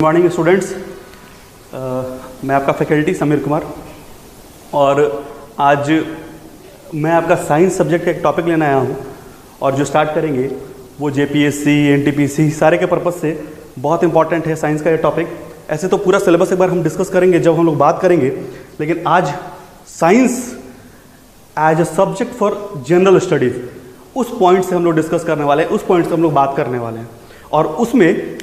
Good morning students. मैं आपका faculty Sameer Kumar और आज मैं आपका साइंस सब्जेक्ट का एक टॉपिक लेने आया हूँ और जो स्टार्ट करेंगे वो जेपीएससी एनटीपीसी सारे के पर्पज़ से बहुत इंपॉर्टेंट है साइंस का ये टॉपिक। ऐसे तो पूरा सिलेबस एक बार हम डिस्कस करेंगे जब हम लोग बात करेंगे, लेकिन आज science as a subject for general studies उस पॉइंट से हम लोग डिस्कस करने वाले हैं, उस पॉइंट से हम लोग बात करने वाले हैं। और उसमें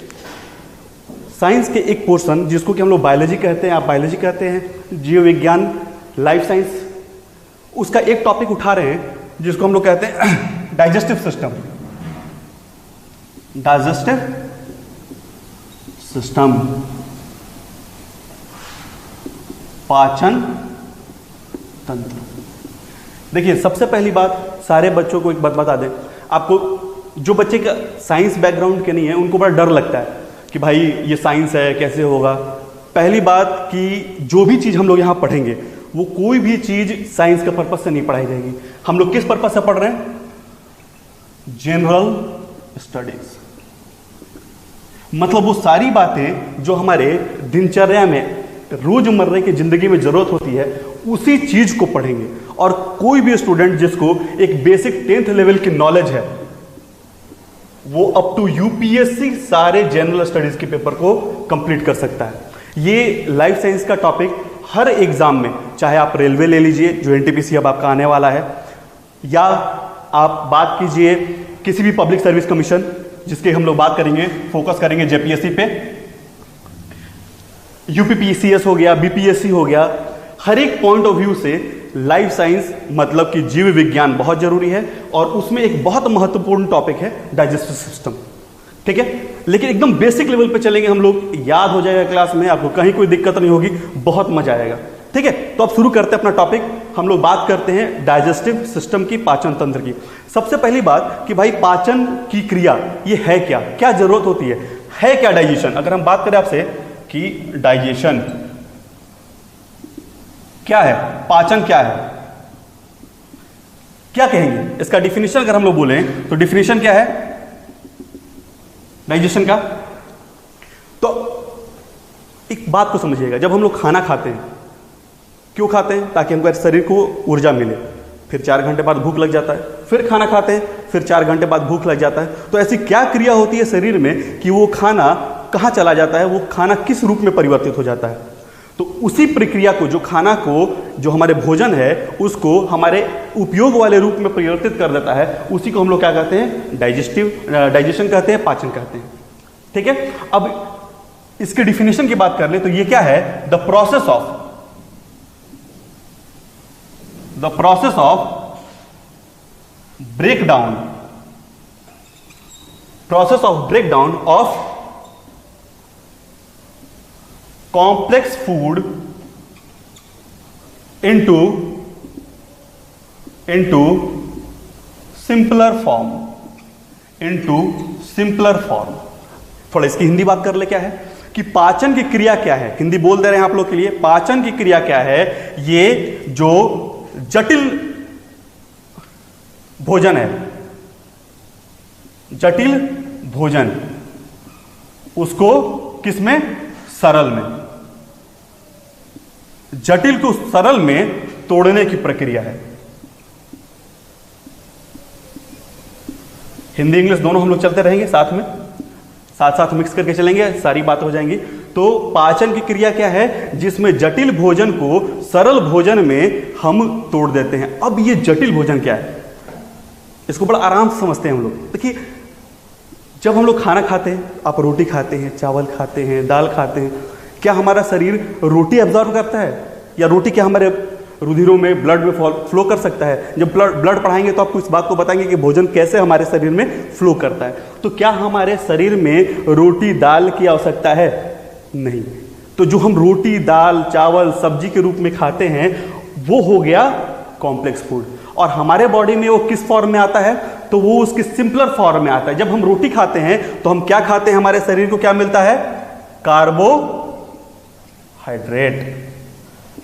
साइंस के एक पोर्शन जिसको कि हम लोग बायोलॉजी कहते हैं, आप बायोलॉजी कहते हैं, जीव विज्ञान, लाइफ साइंस, उसका एक टॉपिक उठा रहे हैं जिसको हम लोग कहते हैं डाइजेस्टिव सिस्टम। डाइजेस्टिव सिस्टम, पाचन तंत्र। देखिए, सबसे पहली बात सारे बच्चों को एक बात बता दें, आपको जो बच्चे का साइंस बैकग्राउंड के नहीं है उनको बड़ा डर लगता है कि भाई ये साइंस है कैसे होगा। पहली बात कि जो भी चीज़ हम लोग यहाँ पढ़ेंगे वो कोई भी चीज़ साइंस के पर्पस से नहीं पढ़ाई जाएगी। हम लोग किस पर्पस से पढ़ रहे हैं? General studies. मतलब वो सारी बातें जो हमारे दिनचर्या में रोजमर्रा की जिंदगी में जरूरत होती है उसी चीज को पढ़ेंगे। और कोई भी स्टूडेंट जिसको एक बेसिक 10th लेवल की नॉलेज है वो अप टू यूपीएससी सारे जनरल स्टडीज के पेपर को कंप्लीट कर सकता है। ये लाइफ साइंस का टॉपिक हर एग्जाम में, चाहे आप रेलवे ले लीजिए जो एनटीपीसी अब आपका आने वाला है, या आप बात कीजिए किसी भी पब्लिक सर्विस कमीशन जिसके हम लोग बात करेंगे, फोकस करेंगे जेपीएससी पे, यूपीपीसीएस हो गया, बीपीएससी हो गया, हर एक पॉइंट ऑफ व्यू से लाइफ साइंस मतलब कि जीव विज्ञान बहुत जरूरी है। और उसमें एक बहुत महत्वपूर्ण टॉपिक है डाइजेस्टिव सिस्टम, ठीक है। लेकिन एकदम बेसिक लेवल पे चलेंगे हम लोग, याद हो जाएगा क्लास में, आपको कहीं कोई दिक्कत नहीं होगी, बहुत मजा आएगा, ठीक है। तो अब शुरू करते हैं अपना टॉपिक। हम लोग बात करते हैं डाइजेस्टिव सिस्टम की, पाचन तंत्र की। सबसे पहली बात कि भाई पाचन की क्रिया ये है क्या, क्या जरूरत होती है क्या डाइजेशन। अगर हम बात करें आपसे कि डाइजेशन क्या है, पाचन क्या है, क्या कहेंगे इसका डिफिनेशन? अगर हम लोग बोलें तो डिफिनेशन क्या है डाइजेशन का? तो एक बात को समझिएगा, जब हम लोग खाना खाते हैं क्यों खाते हैं? ताकि हमारे शरीर को ऊर्जा मिले। फिर 4 घंटे बाद भूख लग जाता है, फिर खाना खाते हैं, फिर 4 घंटे बाद भूख लग जाता है। तो ऐसी क्या क्रिया होती है शरीर में कि वो खाना कहाँ चला जाता है, वो खाना किस रूप में परिवर्तित हो जाता है? तो उसी प्रक्रिया को, जो खाना को, जो हमारे भोजन है उसको हमारे उपयोग वाले रूप में परिवर्तित कर देता है, उसी को हम लोग क्या कहते हैं? डाइजेशन कहते हैं, पाचन कहते हैं, ठीक है। अब इसके डिफिनेशन की बात कर ले तो ये क्या है? The process of breakdown of complex food into simpler form, थोड़ा इसकी हिंदी बात कर ले। क्या है कि पाचन की क्रिया क्या है? हिंदी बोल दे रहे हैं आप लोग के लिए। पाचन की क्रिया क्या है? ये जो जटिल भोजन है, जटिल भोजन, उसको किसमें? सरल में, जटिल को सरल में तोड़ने की प्रक्रिया है। हिंदी इंग्लिश दोनों हम लोग चलते रहेंगे साथ में, साथ मिक्स करके चलेंगे, सारी बात हो जाएंगी। तो पाचन की क्रिया क्या है? जिसमें जटिल भोजन को सरल भोजन में हम तोड़ देते हैं। अब ये जटिल भोजन क्या है, इसको बड़ा आराम से समझते हैं हम लोग। देखिए, जब हम लोग खाना खाते हैं, आप रोटी खाते हैं, चावल खाते हैं, दाल खाते हैं, क्या हमारा शरीर रोटी एब्जॉर्ब करता है? या रोटी क्या हमारे रुधिरों में, ब्लड में फ्लो कर सकता है? जब ब्लड पढ़ाएंगे तो आपको इस बात को बताएंगे कि भोजन कैसे हमारे शरीर में फ्लो करता है। तो क्या हमारे शरीर में रोटी दाल की आवश्यकता है? नहीं। तो जो हम रोटी दाल चावल सब्जी के रूप में खाते हैं वो हो गया कॉम्प्लेक्स फूड। और हमारे बॉडी में वो किस फॉर्म में आता है? तो वो उसके सिंपलर फॉर्म में आता है। जब हम रोटी खाते हैं तो हम क्या खाते हैं? हमारे शरीर को क्या मिलता है? कार्बोहाइड्रेट।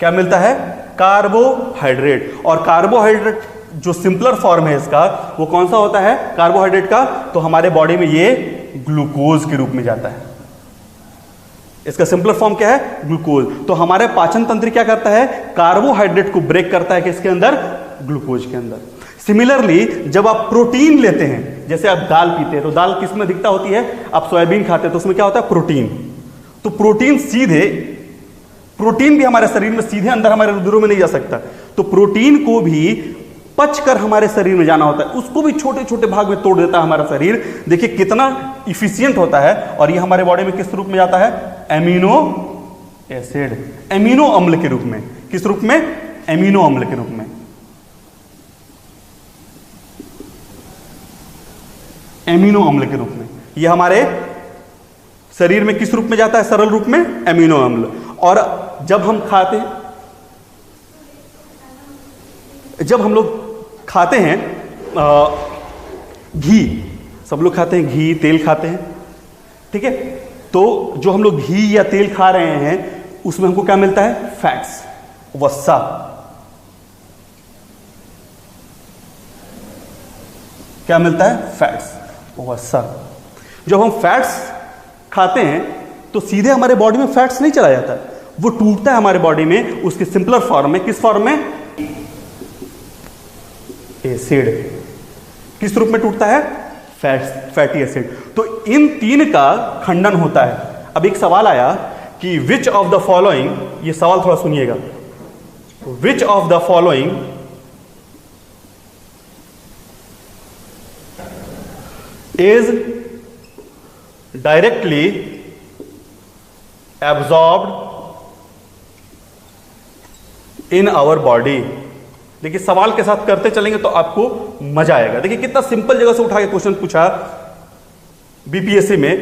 क्या मिलता है? कार्बोहाइड्रेट। और कार्बोहाइड्रेट जो सिंपलर फॉर्म है इसका, वो कौन सा होता है कार्बोहाइड्रेट का? तो हमारे बॉडी में ये ग्लूकोज के रूप में जाता है। इसका सिंपलर फॉर्म क्या है? ग्लूकोज। तो हमारे पाचन तंत्र क्या करता है? कार्बोहाइड्रेट को ब्रेक करता है किसके अंदर? ग्लूकोज के अंदर। सिमिलरली जब आप प्रोटीन लेते हैं, जैसे आप दाल पीते हैं तो दाल किस में दिखता होती है? आप सोयाबीन खाते हैं तो उसमें क्या होता है? प्रोटीन। तो प्रोटीन भी हमारे शरीर में सीधे अंदर हमारे रुधिरों में नहीं जा सकता, तो प्रोटीन को भी पचकर हमारे शरीर में जाना होता है, उसको भी छोटे छोटे भाग में तोड़ देता है हमारा शरीर। देखिए कितना इफिशियंट होता है, और ये हमारे बॉडी में किस रूप में जाता है? एमिनो एसिड, एमिनो अम्ल के रूप में। किस रूप में? एमिनो अम्ल के रूप में। एमिनो अम्ल के रूप में ये हमारे शरीर में किस रूप में जाता है? सरल रूप में एमिनो अम्ल। और जब हम लोग खाते हैं घी, सब लोग खाते हैं घी, तेल खाते हैं, ठीक है? तो जो हम लोग घी या तेल खा रहे हैं उसमें हमको क्या मिलता है? फैट्स, वसा। क्या मिलता है? फैट्स, वसा। जब हम फैट्स खाते हैं तो सीधे हमारे बॉडी में फैट्स नहीं चला जाता, वो टूटता है हमारे बॉडी में उसके सिंपलर फॉर्म में। किस फॉर्म में? एसिड। किस रूप में टूटता है? Fatty acid. तो इन तीन का खंडन होता है। अब एक सवाल आया कि विच ऑफ द फॉलोइंग, ये सवाल थोड़ा सुनिएगा, which of the following is directly absorbed in our body। देखिए सवाल के साथ करते चलेंगे तो आपको मजा आएगा। देखिए कितना सिंपल जगह से उठा के क्वेश्चन पूछा बीपीएससी में।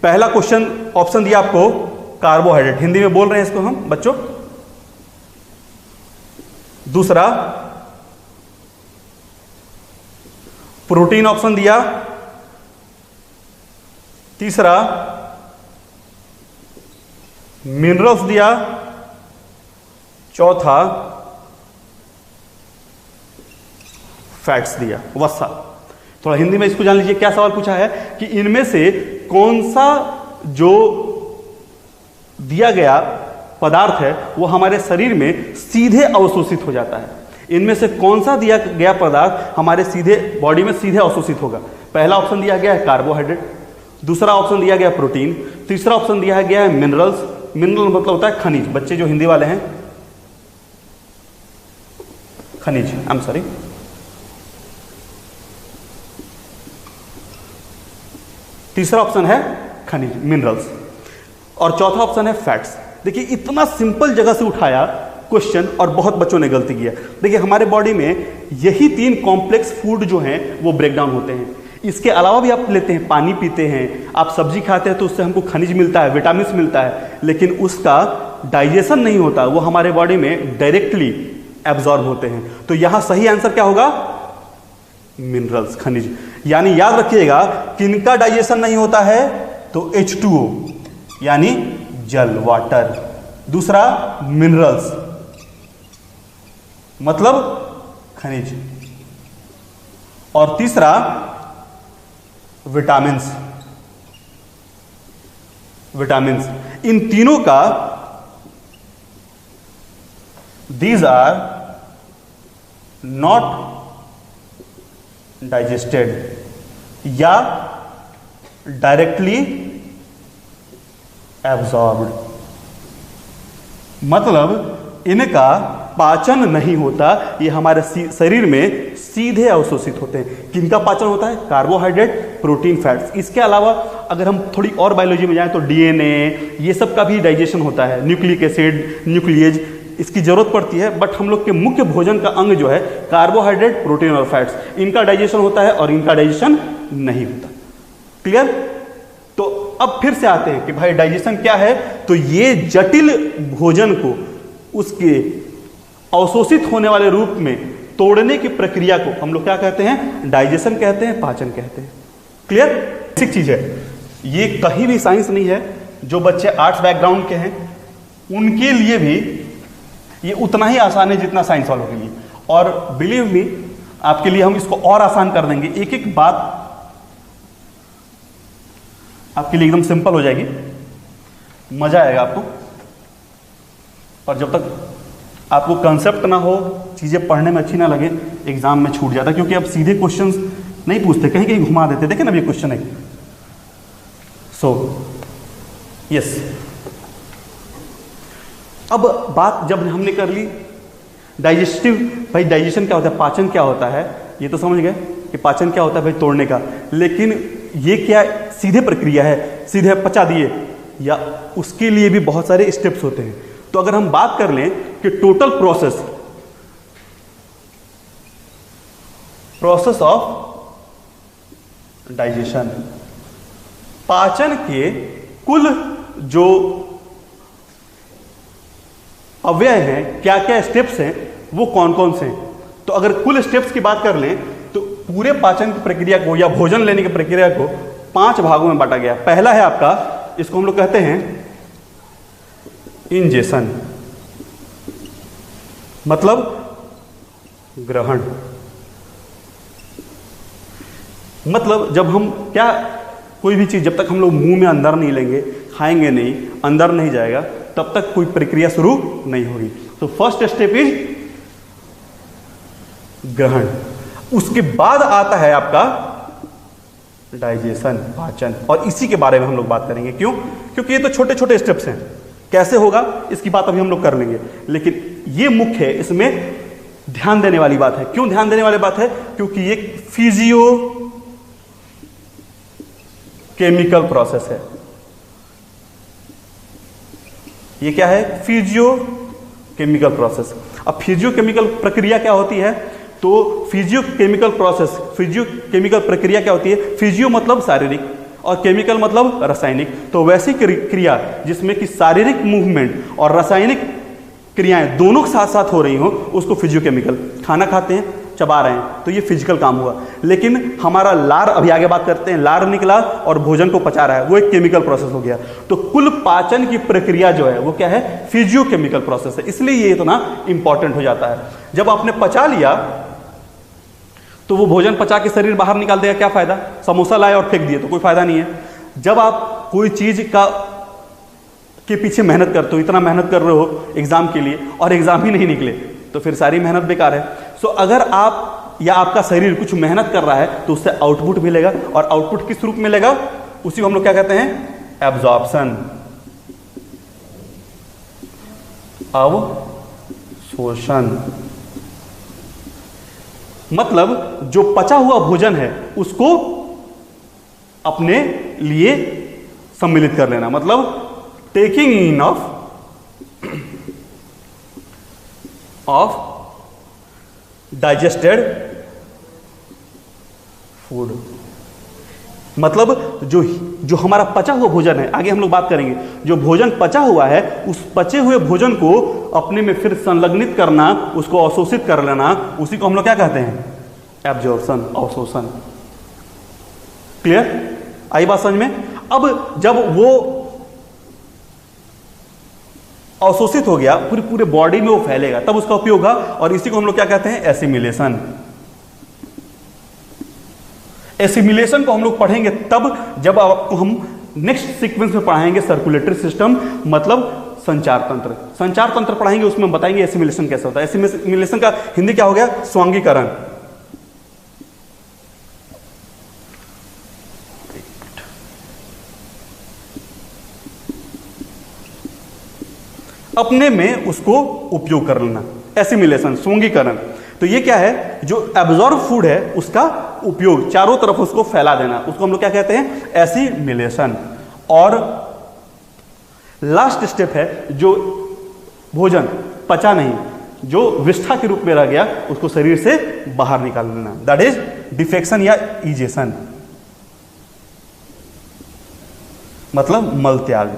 पहला क्वेश्चन ऑप्शन दिया आपको कार्बोहाइड्रेट, हिंदी में बोल रहे हैं इसको हम बच्चों। दूसरा प्रोटीन ऑप्शन दिया। तीसरा मिनरल्स दिया। चौथा फैट्स दिया, वसा। थोड़ा हिंदी में इसको जान लीजिए क्या सवाल पूछा है कि इनमें से कौन सा जो दिया गया पदार्थ है वो हमारे शरीर में सीधे अवशोषित हो जाता है। इनमें से कौन सा दिया गया पदार्थ हमारे सीधे बॉडी में सीधे अवशोषित होगा? पहला ऑप्शन दिया गया है कार्बोहाइड्रेट, दूसरा ऑप्शन दिया गया प्रोटीन, तीसरा ऑप्शन दिया गया है मिनरल्स। मिनरल मतलब होता है खनिज। बच्चे जो हिंदी वाले हैं, खनिज, आई एम सॉरी। तीसरा ऑप्शन है खनिज, मिनरल्स, और चौथा ऑप्शन है फैट्स। देखिए इतना सिंपल जगह से उठाया क्वेश्चन और बहुत बच्चों ने गलती किया। देखिए हमारे बॉडी में यही तीन कॉम्प्लेक्स फूड जो हैं वो ब्रेक डाउन होते हैं। इसके अलावा भी आप लेते हैं, पानी पीते हैं, आप सब्जी खाते हैं तो उससे हमको खनिज मिलता है, विटामिन मिलता है, लेकिन उसका डाइजेशन नहीं होता, वो हमारे बॉडी में डायरेक्टली एब्जॉर्ब होते हैं। तो यहां सही आंसर क्या होगा? मिनरल्स, खनिज। यानी याद रखिएगा किनका डाइजेशन नहीं होता है? तो H2O यानी जल, वाटर। दूसरा मिनरल्स मतलब खनिज, और तीसरा विटामिन्स। इन तीनों का दीज आर नॉट डाइजेस्टेड या डायरेक्टली एब्जॉर्ब्ड, मतलब इनका पाचन नहीं होता, ये हमारे शरीर में सीधे अवशोषित होते हैं। किनका पाचन होता है? Carbohydrate, protein, fats. इसके अलावा अगर हम थोड़ी और बायोलॉजी में जाएं तो डीएनए, ये सब का भी डाइजेशन होता है, न्यूक्लिक एसिड, न्यूक्लिएज, इसकी जरूरत पड़ती है। बट हम लोग के मुख्य भोजन का अंग जो है कार्बोहाइड्रेट, प्रोटीन और फैट्स, इनका डाइजेशन होता है और इनका डाइजेशन नहीं होता। क्लियर? तो अब फिर से आते हैं कि भाई डाइजेशन क्या है। तो ये जटिल भोजन को उसके अवशोषित होने वाले रूप में तोड़ने की प्रक्रिया को हम लोग क्या कहते हैं? डाइजेशन कहते हैं, पाचन कहते हैं। क्लियर? बेसिक चीज है ये, कहीं भी साइंस नहीं है। जो बच्चे आर्ट्स बैकग्राउंड के हैं उनके लिए भी ये उतना ही आसान है जितना साइंस वालों के लिए। और बिलीव मी, आपके लिए हम इसको और आसान कर देंगे। एक एक बात आपके लिए एकदम सिंपल हो जाएगी। मजा आएगा आपको। और जब तक आपको कंसेप्ट ना हो, चीजें पढ़ने में अच्छी ना लगे, एग्जाम में छूट जाता है, क्योंकि अब सीधे क्वेश्चंस नहीं पूछते, कहीं कहीं घुमा देते। देखें ना ये क्वेश्चन है। सो यस, अब बात जब हमने कर ली डाइजेस्टिव, भाई डाइजेशन क्या होता है, पाचन क्या होता है, ये तो समझ गए कि पाचन क्या होता है भाई, तोड़ने का। लेकिन ये क्या सीधे प्रक्रिया है, सीधे पचा दिए, या उसके लिए भी बहुत सारे स्टेप्स होते हैं। तो अगर हम बात कर लें कि टोटल प्रोसेस ऑफ डाइजेशन, पाचन के कुल जो अव्यय हैं, क्या क्या स्टेप्स हैं, वो कौन कौन से हैं। तो अगर कुल स्टेप्स की बात कर लें तो पूरे पाचन की प्रक्रिया को या भोजन लेने की प्रक्रिया को 5 भागों में बांटा गया। पहला है आपका, इसको हम लोग कहते हैं इंजेशन, मतलब ग्रहण। मतलब जब हम क्या, कोई भी चीज जब तक हम लोग मुंह में अंदर नहीं लेंगे, खाएंगे नहीं, अंदर नहीं जाएगा, तब तक कोई प्रक्रिया शुरू नहीं होगी। तो फर्स्ट स्टेप इज ग्रहण। उसके बाद आता है आपका डाइजेशन, पाचन, और इसी के बारे में हम लोग बात करेंगे। क्यों? क्योंकि ये तो छोटे छोटे स्टेप्स हैं, कैसे होगा इसकी बात अभी हम लोग कर लेंगे, लेकिन ये मुख्य है, इसमें ध्यान देने वाली बात है। क्यों ध्यान देने वाली बात है? क्योंकि ये फिजियो केमिकल प्रोसेस है। ये क्या है? Physio chemical process. अब फिजियो केमिकल प्रक्रिया क्या होती है? तो physio chemical process, physio chemical प्रक्रिया क्या होती है? फिजियो मतलब शारीरिक और केमिकल मतलब रासायनिक। तो वैसी क्रिया जिसमें कि शारीरिक मूवमेंट और रासायनिक क्रियाएं दोनों साथ साथ हो रही हो, उसको फिजियो केमिकल। खाना खाते हैं, चबा रहे हैं, तो ये फिजिकल काम हुआ। लेकिन हमारा लार, अभी आगे बात करते हैं, लार निकला और भोजन को पचा रहा है, वो एक केमिकल प्रोसेस हो गया। तो कुल पाचन की प्रक्रिया जो है वो क्या है? फिजियो केमिकल प्रोसेस है। इसलिए ये इतना इंपॉर्टेंट हो जाता है। जब आपने पचा लिया तो वो भोजन पचा के शरीर बाहर निकाल देगा, क्या फायदा? समोसा लाए और फेंक दिए तो कोई फायदा नहीं है। जब आप कोई चीज का के पीछे मेहनत करते हो, इतना मेहनत कर रहे हो एग्जाम के लिए, और एग्जाम ही नहीं निकले, तो फिर सारी मेहनत बेकार है। सो अगर आप या आपका शरीर कुछ मेहनत कर रहा है तो उससे आउटपुट मिलेगा, और आउटपुट किस रूप में मिलेगा? उसी को हम लोग क्या कहते हैं? एब्जॉर्प्शन, अवशोषण। मतलब जो पचा हुआ भोजन है उसको अपने लिए सम्मिलित कर लेना, मतलब taking in of digested food. मतलब जो हमारा पचा हुआ भोजन है, आगे हम लोग बात करेंगे, जो भोजन पचा हुआ है उस पचे हुए भोजन को अपने में फिर संलग्नित करना, उसको अवशोषित कर लेना, उसी को हम लोग क्या कहते हैं? एब्जॉर्प्शन, अवशोषण। क्लियर? आई बात समझ में? अब जब वो अवशोषित हो गया, पूरे बॉडी में वो फैलेगा, तब उसका उपयोग होगा, और इसी को हम लोग क्या कहते हैं? एसिमिलेशन। एसिमिलेशन को हम लोग पढ़ेंगे तब जब आपको हम नेक्स्ट सीक्वेंस में पढ़ाएंगे सर्कुलेटरी सिस्टम, मतलब संचार तंत्र। संचार तंत्र पढ़ाएंगे, उसमें बताएंगे एसिमिलेशन कैसे होता है। एसिमिलेशन का हिंदी क्या हो गया? स्वांगीकरण। अपने में उसको उपयोग कर लेना, एसिमिलेशन, स्वांगीकरण। तो ये क्या है? जो एब्जॉर्ब फूड है उसका उपयोग, चारों तरफ उसको फैला देना, उसको हम लोग क्या कहते हैं? एसिमिलेशन। और लास्ट स्टेप है, जो भोजन पचा नहीं, जो विष्ठा के रूप में रह गया, उसको शरीर से बाहर निकाल लेना, दैट इज डिफेक्शन या इजेशन, मतलब मल त्याग,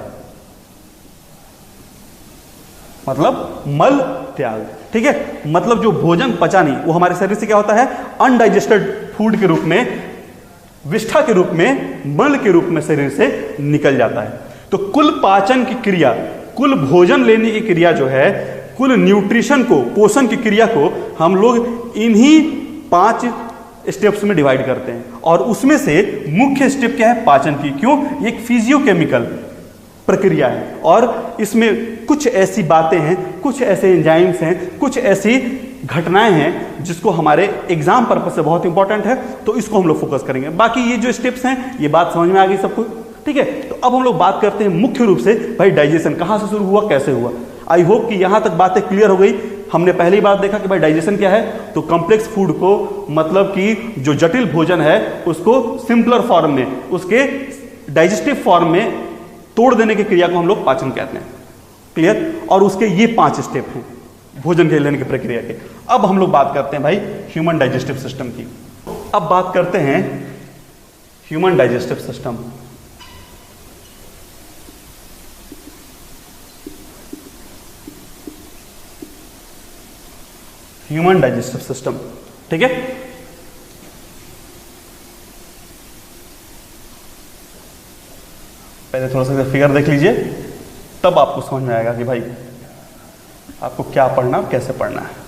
मतलब मल त्याग। ठीक है? मतलब जो भोजन पचा नहीं, वो हमारे शरीर से क्या होता है? अनडाइजेस्टेड फूड के रूप में, विष्ठा के रूप में, मल के रूप में शरीर से निकल जाता है। तो कुल पाचन की क्रिया, कुल भोजन लेने की क्रिया जो है, कुल न्यूट्रिशन को, पोषण की क्रिया को हम लोग इन्हीं 5 स्टेप्स में डिवाइड करते हैं। और उसमें से मुख्य स्टेप क्या है? पाचन की। क्यों? एक फिजियोकेमिकल प्रक्रिया है और इसमें कुछ ऐसी बातें हैं, कुछ ऐसे एंजाइम्स हैं, कुछ ऐसी घटनाएं हैं जिसको हमारे एग्जाम पर्पस से बहुत इंपॉर्टेंट है, तो इसको हम लोग फोकस करेंगे। बाकी ये जो स्टेप्स हैं ये बात समझ में आ गई सबको, ठीक है। तो अब हम लोग बात करते हैं मुख्य रूप से भाई डाइजेशन कहां से शुरू हुआ, कैसे हुआ। आई होप कि यहां तक बातें क्लियर हो गई। हमने पहली बात देखा कि भाई डाइजेशन क्या है, तो कॉम्प्लेक्स फूड को, मतलब कि जो जटिल भोजन है उसको सिंपलर फॉर्म में, उसके डाइजेस्टिव फॉर्म में तोड़ देने की क्रिया को हम लोग पाचन कहते हैं। क्लियर। और उसके ये 5 स्टेप हैं भोजन के लेने की प्रक्रिया के। अब हम लोग बात करते हैं भाई ह्यूमन डाइजेस्टिव सिस्टम की। अब बात करते हैं human digestive system. Human digestive system, ठीक है। पहले थोड़ा सा फिगर देख लीजिए, तब आपको समझ में आएगा कि भाई आपको क्या पढ़ना, कैसे पढ़ना है।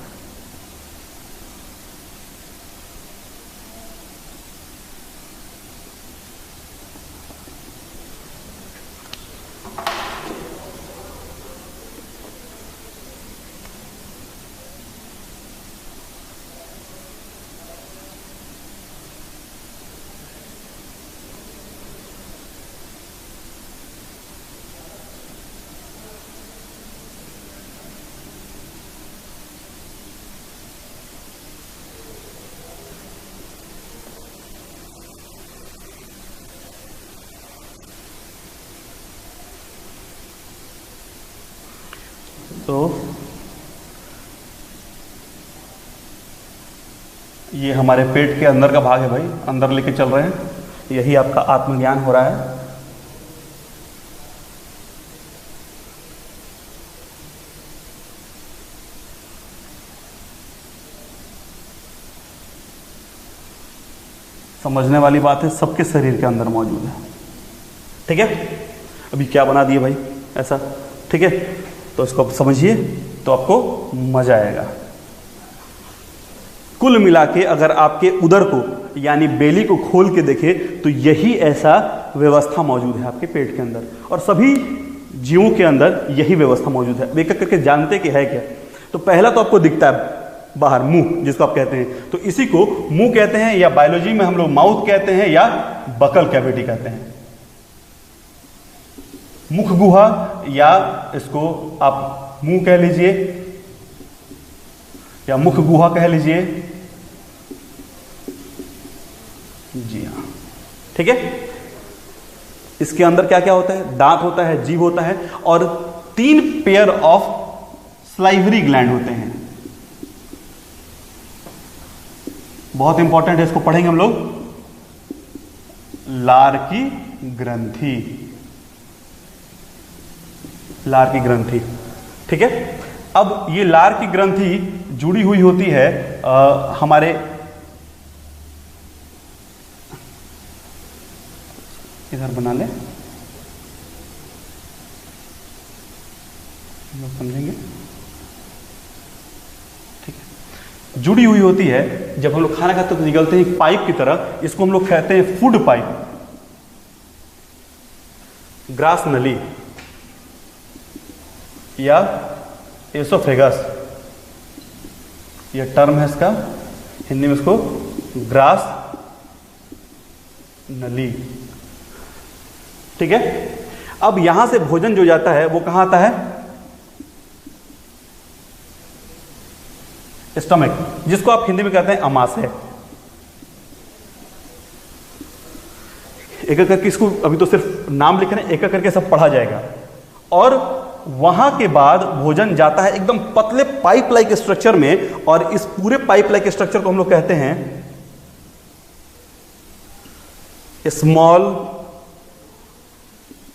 तो ये हमारे पेट के अंदर का भाग है भाई, अंदर लेके चल रहे हैं, यही आपका आत्मज्ञान हो रहा है। समझने वाली बात है, सबके शरीर के अंदर मौजूद है, ठीक है। अभी क्या बना दिए भाई ऐसा, ठीक है। तो इसको आप समझिए तो आपको मजा आएगा। कुल मिला के अगर आपके उदर को यानी बेली को खोल के देखे तो यही ऐसा व्यवस्था मौजूद है आपके पेट के अंदर, और सभी जीवों के अंदर यही व्यवस्था मौजूद है। एक एक करके जानते कि है क्या। तो पहला तो आपको दिखता है बाहर मुंह, जिसको आप कहते हैं, तो इसी को मुंह कहते हैं, या बायोलॉजी में हम लोग माउथ कहते हैं, या बकल कैविटी कहते हैं। मुख गुहा, या इसको आप मुंह कह लीजिए या मुख गुहा कह लीजिए, जी हाँ, ठीक है। इसके अंदर क्या क्या होता है, दांत होता है, जीभ होता है, और 3 पेयर ऑफ स्लाइवरी ग्लैंड होते हैं। बहुत इंपॉर्टेंट है, इसको पढ़ेंगे हम लोग। लार की ग्रंथि, लार की ग्रंथि, ठीक है। अब ये लार की ग्रंथि जुड़ी हुई होती है हमारे इधर बना ले, समझेंगे, ठीक है। जुड़ी हुई होती है, जब हम लोग खाना खाते हैं तो निकलते हैं एक पाइप की तरह, इसको हम लोग कहते हैं फूड पाइप, ग्रास नली या एसोफेगस, यह टर्म है इसका, हिंदी में इसको ग्रास नली, ठीक है। अब यहां से भोजन जो जाता है वो कहां आता है, स्टमक, जिसको आप हिंदी में कहते हैं अमाशय। एक एक करके इसको अभी तो सिर्फ नाम लिख रहे हैं, एक एक करके सब पढ़ा जाएगा। और वहां के बाद भोजन जाता है एकदम पतले पाइप लाइक स्ट्रक्चर में, और इस पूरे पाइप लाइक स्ट्रक्चर को हम लोग कहते हैं स्मॉल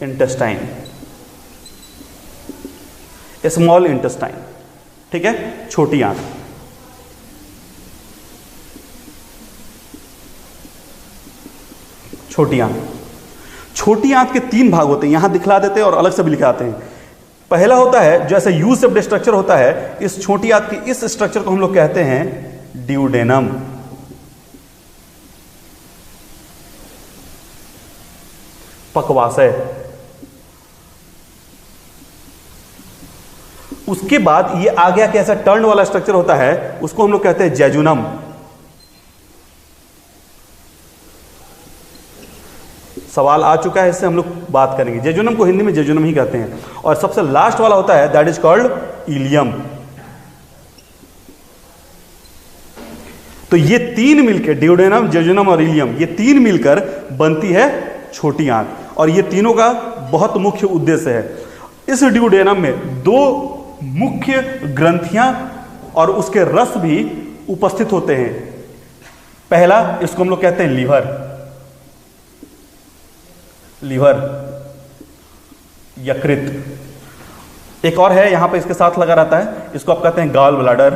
इंटेस्टाइन, स्मॉल इंटेस्टाइन, ठीक है, छोटी आंत। छोटी आंत, छोटी आंत के 3 भाग होते हैं, यहां दिखला देते हैं और अलग से भी लिखाते हैं। पहला होता है जैसे यू शेप्ड स्ट्रक्चर होता है, इस छोटी आंत की इस स्ट्रक्चर को हम लोग कहते हैं ड्यूडेनम। पक्वाशय, उसके बाद ये आ गया कि ऐसा टर्न वाला स्ट्रक्चर होता है, उसको हम लोग कहते हैं जेजुनम। सवाल आ चुका है, इससे हम लोग बात करेंगे। जेजुनम को हिंदी में जेजुनम ही कहते हैं। और सबसे लास्ट वाला होता है दैट इज कॉल्ड इलियम। तो ये तीन मिलकर, ड्यूडेनम, जेजुनम और इलियम, ये तीन मिलकर बनती है छोटी आंत। और ये तीनों का बहुत मुख्य उद्देश्य है। इस ड्यूडेनम में दो मुख्य ग्रंथियां और उसके रस भी उपस्थित होते हैं। पहला, इसको हम लोग कहते हैं लीवर, यकृत। एक और है यहां पे इसके साथ लगा रहता है, इसको आप कहते हैं गॉल ब्लैडर।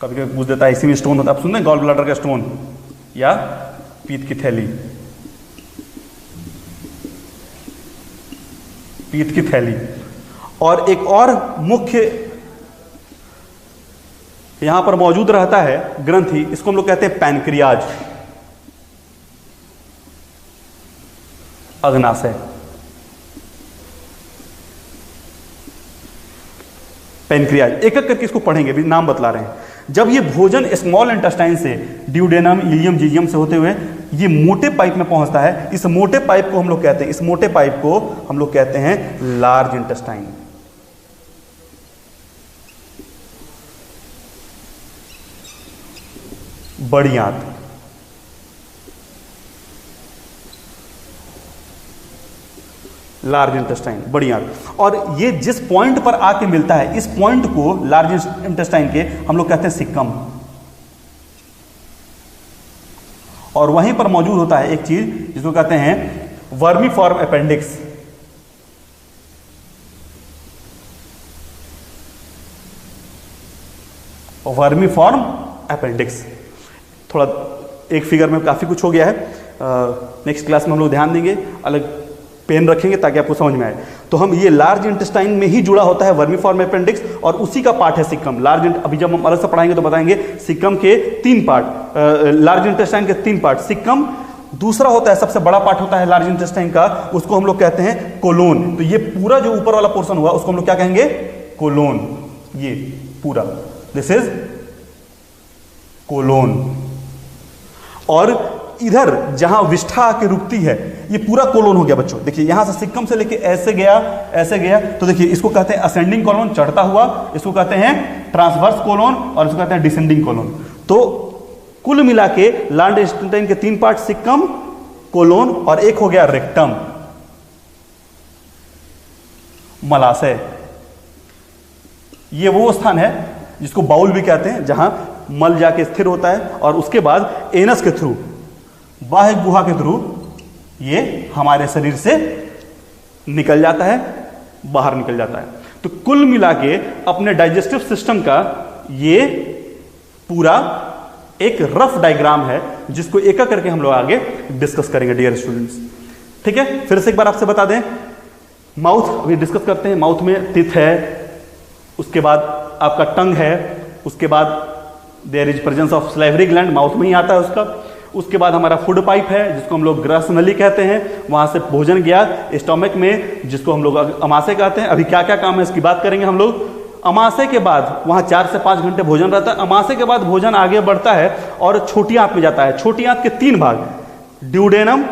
कभी कभी पूछ देता है इसी में स्टोन होता है, आप सुनते हैं गॉल ब्लैडर का स्टोन, या पीत की थैली। पीत की थैली। और एक और मुख्य यहां पर मौजूद रहता है ग्रंथि, इसको हम लोग कहते हैं पैनक्रियाज, अग्नाशय। पैनक्रियाज एक एक करके इसको पढ़ेंगे, भी नाम बतला रहे हैं। जब ये भोजन स्मॉल इंटेस्टाइन से, ड्यूडेनम, इलियम, जीजियम से होते हुए ये मोटे पाइप में पहुंचता है, इस मोटे पाइप को हम लोग कहते हैं, इस मोटे पाइप को हम लोग कहते हैं लार्ज इंटेस्टाइन। बड़ी आंत। लार्ज इंटेस्टाइन, बड़ी आंत। और ये जिस पॉइंट पर आके मिलता है, इस पॉइंट को लार्ज इंटेस्टाइन के हम लोग कहते हैं सिक्कम। और वहीं पर मौजूद होता है एक चीज जिसको कहते हैं वर्मीफॉर्म अपेंडिक्स। Vermiform appendix. थोड़ा एक फिगर में काफी कुछ हो गया है, नेक्स्ट क्लास में हम लोग ध्यान देंगे, अलग पेन रखेंगे ताकि आपको समझ में आए। तो हम ये लार्ज इंटेस्टाइन में ही जुड़ा होता है वर्मीफॉर्म अपेंडिक्स, और उसी का पार्ट है सिक्कम। अभी जब हम अलग से पढ़ाएंगे तो बताएंगे सिक्कम के 3 पार्ट, लार्ज इंटेस्टाइन के 3 पार्ट। सिक्कम दूसरा होता है, सबसे बड़ा पार्ट होता है लार्ज इंटेस्टाइन का, उसको हम लोग कहते हैं कोलोन। तो ये पूरा जो ऊपर वाला पोर्शन हुआ उसको हम लोग क्या कहेंगे? कोलोन। ये पूरा, दिस इज कोलोन। और इधर जहां विष्ठा आके रुकती है, ये पूरा कोलोन हो गया बच्चों। देखिए यहां से सिक्कम से लेके ऐसे गया, तो देखिए इसको कहते हैं असेंडिंग कोलोन, चढ़ता हुआ, इसको कहते हैं ट्रांसवर्स कोलोन, और इसको कहते हैं डिसेंडिंग कोलोन। तो कुल मिला के लार्ज इंटेस्टाइन के 3 पार्ट, सिक्कम, कोलोन, और एक हो गया रेक्टम, मलाशय। ये वो स्थान है जिसको बाउल भी कहते हैं, जहां मल जाके स्थिर होता है, और उसके बाद एनस के थ्रू, बाह्य गुहा के थ्रू ये हमारे शरीर से निकल जाता है, बाहर निकल जाता है। तो कुल मिला के अपने डाइजेस्टिव सिस्टम का ये पूरा एक रफ डायग्राम है, जिसको एक एक करके हम लोग आगे डिस्कस करेंगे डियर स्टूडेंट्स। ठीक है, फिर से एक बार आपसे बता दें, माउथ अभी डिस्कस करते हैं। माउथ में टीथ है, उसके बाद आपका टंग है, उसके बाद there is presence of salivary gland, mouth में ही आता है उसका। उसके बाद हमारा फूड पाइप है, जिसको हम लोग ग्रस नली कहते हैं, वहां से भोजन गया स्टोमक में, जिसको हम लोग अमाशय कहते हैं। अभी क्या क्या काम है इसकी बात करेंगे हम लोग। अमाशय के बाद वहां 4 से 5 घंटे भोजन रहता है। अमाशय के बाद भोजन आगे बढ़ता है और छोटी आंत में जाता है। छोटी आंत के 3 भाग, ड्यूडेनम,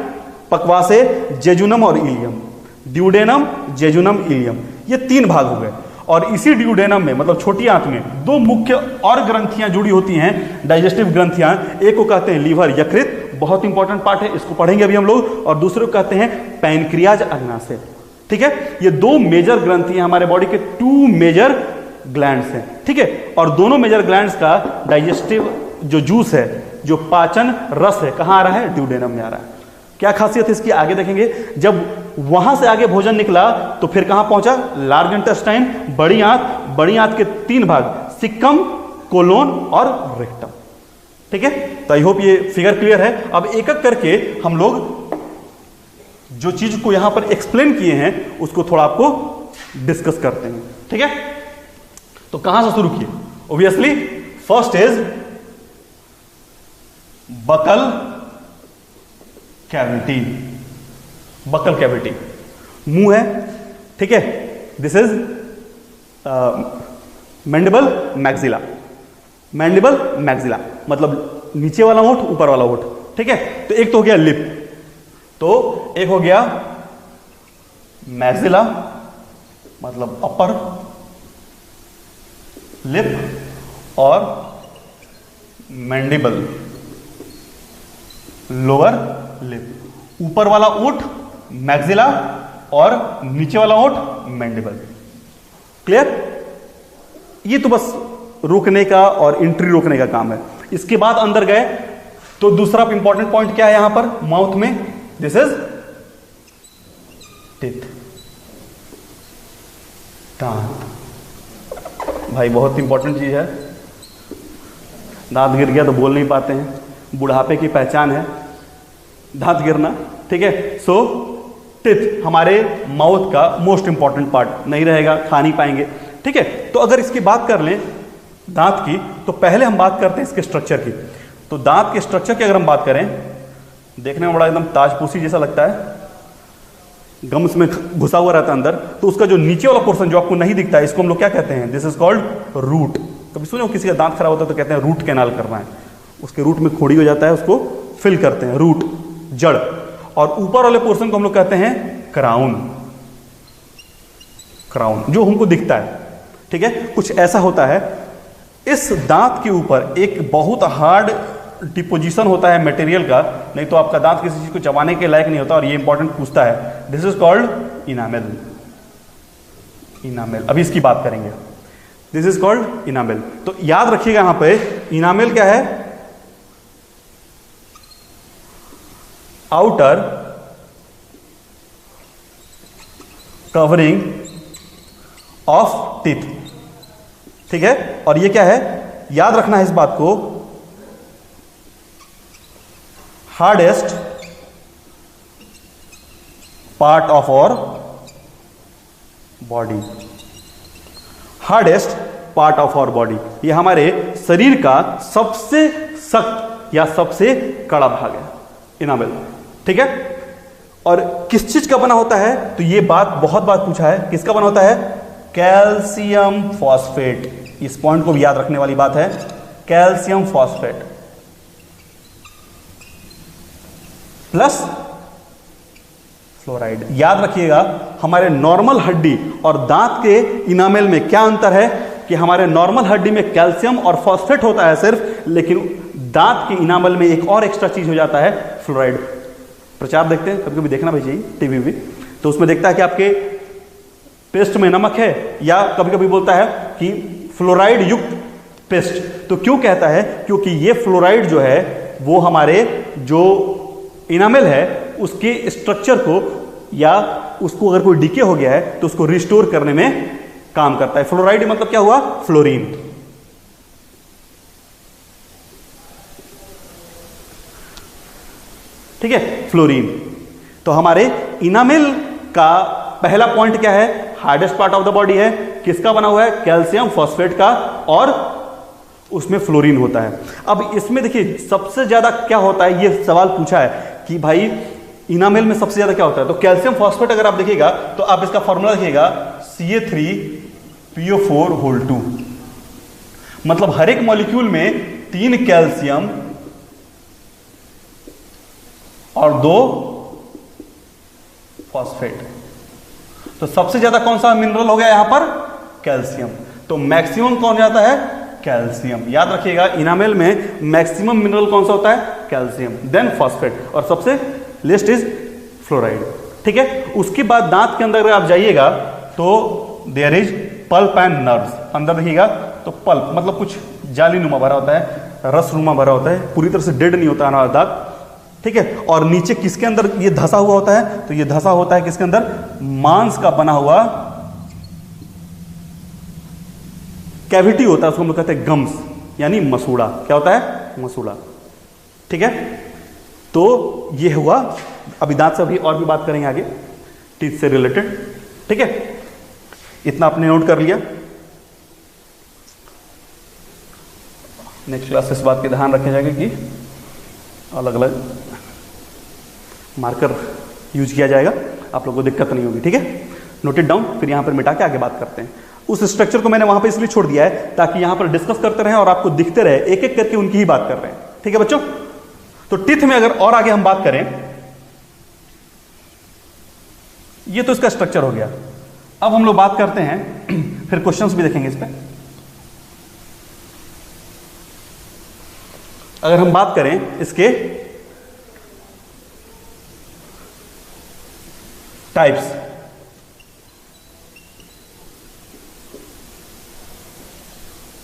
पक्वाशय, जेजुनम और इलियम। ड्यूडेनम, जेजुनम, इलियम, ये 3 भाग हो गए। और इसी ड्यूडेनम में, मतलब छोटी आंत में, 2 मुख्य और ग्रंथियां जुड़ी होती हैं, डाइजेस्टिव ग्रंथियां। एक को कहते हैं लीवर, यकृत, बहुत इंपॉर्टेंट पार्ट है, इसको पढ़ेंगे अभी हम लोग। और दूसरे को कहते हैं पैनक्रियाज, अग्नाशय। ठीक है, ये 2 मेजर ग्रंथियां हमारे बॉडी के 2 मेजर ग्लैंड्स हैं। ठीक है, और दोनों मेजर ग्लैंड्स का डाइजेस्टिव जो जूस है, जो पाचन रस है, कहां आ रहा है? ड्यूडेनम में आ रहा है। क्या खासियत है इसकी, आगे देखेंगे। जब वहां से आगे भोजन निकला तो फिर कहां पहुंचा? लार्ज इंटेस्टाइन, बड़ी आंत, बड़ी आंत के 3 भाग, सिक्कम, कोलोन और रेक्टम। ठीक है, तो आई होप ये फिगर क्लियर है। अब एक एक करके हम लोग जो चीज को यहां पर एक्सप्लेन किए हैं उसको थोड़ा आपको डिस्कस करते हैं। ठीक है, तो कहां से शुरू किए? Obviously first is buccal cavity. Buccal cavity मुंह है, ठीक है, this is mandible maxilla, mandible maxilla मतलब नीचे वाला होंठ ऊपर वाला होंठ, ठीक है। तो एक तो हो गया लिप, तो एक हो गया मैक्सिला मतलब अपर लिप और मैंडिबल लोअर लिप। ऊपर वाला ओठ मैक्सिला और नीचे वाला ओठ मैंडिबल। क्लियर? ये तो बस रोकने का और एंट्री रोकने का काम है। इसके बाद अंदर गए तो दूसरा इंपॉर्टेंट पॉइंट क्या है यहां पर माउथ में? दिस इज टीथ, दांत। भाई बहुत इंपॉर्टेंट चीज है, दांत गिर गया तो बोल नहीं पाते हैं, बुढ़ापे की पहचान है दांत गिरना, ठीक है। सो टीथ हमारे माउथ का मोस्ट इंपॉर्टेंट पार्ट, नहीं रहेगा खा नहीं पाएंगे, ठीक है। तो अगर इसकी बात कर लें दांत की, तो पहले हम बात करते हैं इसके स्ट्रक्चर की। तो दांत के स्ट्रक्चर की अगर हम बात करें, देखने में बड़ा एकदम ताजपूसी जैसा लगता है, गम्स में घुसा हुआ रहता है अंदर। तो उसका जो नीचे वाला पोर्शन जो आपको नहीं दिखता है, इसको हम लोग क्या कहते हैं? This is called root. कभी सुने हो किसी का दांत खराब होता है तो कहते हैं रूट कैनाल करना है, उसके रूट में खोड़ी हो जाता है, उसको फिल करते हैं, रूट जड़। और ऊपर वाले पोर्शन को हम लोग कहते हैं क्राउन, क्राउन जो हमको दिखता है, ठीक है। कुछ ऐसा होता है, इस दांत के ऊपर एक बहुत हार्ड डिपोजिशन होता है मटेरियल का, नहीं तो आपका दांत किसी चीज को चबाने के लायक नहीं होता, और ये इंपॉर्टेंट पूछता है। This is called enamel, enamel. अभी इसकी बात करेंगे। This is called enamel. तो याद रखिएगा यहां पे इनामेल क्या है? आउटर कवरिंग ऑफ टीथ, ठीक है। और ये क्या है? याद रखना है इस बात को, hardest part of our body, hardest part of our body, ये हमारे शरीर का सबसे सख्त या सबसे कड़ा भाग है इनामेल, ठीक है। और किस चीज का बना होता है? तो ये बात बहुत बार पूछा है, किसका बना होता है? Calcium phosphate. इस पॉइंट को भी याद रखने वाली बात है, कैल्शियम फॉस्फेट प्लस फ्लोराइड। याद रखिएगा हमारे नॉर्मल हड्डी और दांत के इनामेल में क्या अंतर है कि हमारे नॉर्मल हड्डी में कैल्शियम और फॉस्फेट होता है सिर्फ, लेकिन दांत के इनामेल में एक और एक्स्ट्रा चीज हो जाता है, फ्लोराइड। प्रचार देखते हैं कभी कभी, देखना भी चाहिए टीवी भी, तो उसमें देखता है कि आपके पेस्ट में नमक है, या कभी कभी बोलता है कि फ्लोराइड युक्त पेस्ट। तो क्यों कहता है? क्योंकि ये फ्लोराइड जो है वो हमारे जो इनामेल है उसके स्ट्रक्चर को, या उसको अगर कोई डीके हो गया है तो उसको रिस्टोर करने में काम करता है। फ्लोराइड मतलब क्या हुआ? फ्लोरीन। ठीक है, फ्लोरीन। तो हमारे इनामेल का पहला पॉइंट क्या है? Hardest part of the body है, किसका बना हुआ है? कैल्शियम फॉस्फेट का, और उसमें फ्लोरीन होता है। अब इसमें देखिए सबसे ज्यादा क्या होता है, ये सवाल पूछा है कि भाई इनामेल में सबसे ज्यादा क्या होता है। तो कैल्शियम फॉस्फेट अगर आप देखिएगा तो आप इसका फॉर्मूला देखिएगा, Ca3PO4 मतलब हर एक मॉलिक्यूल में 3 कैल्शियम और 2 फॉस्फेट। तो सबसे ज्यादा कौन सा मिनरल हो गया यहां पर? कैल्शियम। तो मैक्सिमम कौन जाता है? कैल्शियम। याद रखिएगा इनामेल में मैक्सिमम मिनरल कौन सा होता है? कैल्शियम, देन फॉस्फेट, और सबसे लिस्ट इज फ्लोराइड। ठीक है, उसके बाद दांत के अंदर अगर आप जाइएगा तो there is pulp and nerves. अंदर देखिएगा तो पल्प मतलब कुछ जाली नुमा भरा होता है, रस नुमा भरा होता है, पूरी तरह से डेड नहीं होता है दांत। ठीक है, और नीचे किसके अंदर ये धसा हुआ होता है? तो ये धसा होता है किसके अंदर? मांस का बना हुआ कैविटी होता है, उसको हम लोग कहते हैं गम्स, यानी मसूड़ा। क्या होता है? मसूड़ा। ठीक है, तो ये हुआ। अभी दांत से अभी और भी बात करेंगे आगे, टीथ से रिलेटेड। ठीक है, इतना आपने नोट कर लिया। नेक्स्ट क्लास से इस बात की ध्यान रखे जाएगा कि अलग अलग मार्कर यूज किया जाएगा, आप लोगों को दिक्कत नहीं होगी। ठीक है, नोट इट डाउन, फिर यहां पर मिटा के आगे बात करते हैं। उस स्ट्रक्चर को मैंने वहां पे इसलिए छोड़ दिया है ताकि यहां पर डिस्कस करते रहें और आपको दिखते रहे, एक एक करके उनकी ही बात कर रहे हैं। ठीक है बच्चों, तो टीथ में अगर और आगे हम बात करें, ये तो इसका स्ट्रक्चर हो गया। अब हम लोग बात करते हैं, फिर क्वेश्चंस भी देखेंगे इस पे। अगर हम बात करें इसके टाइप्स,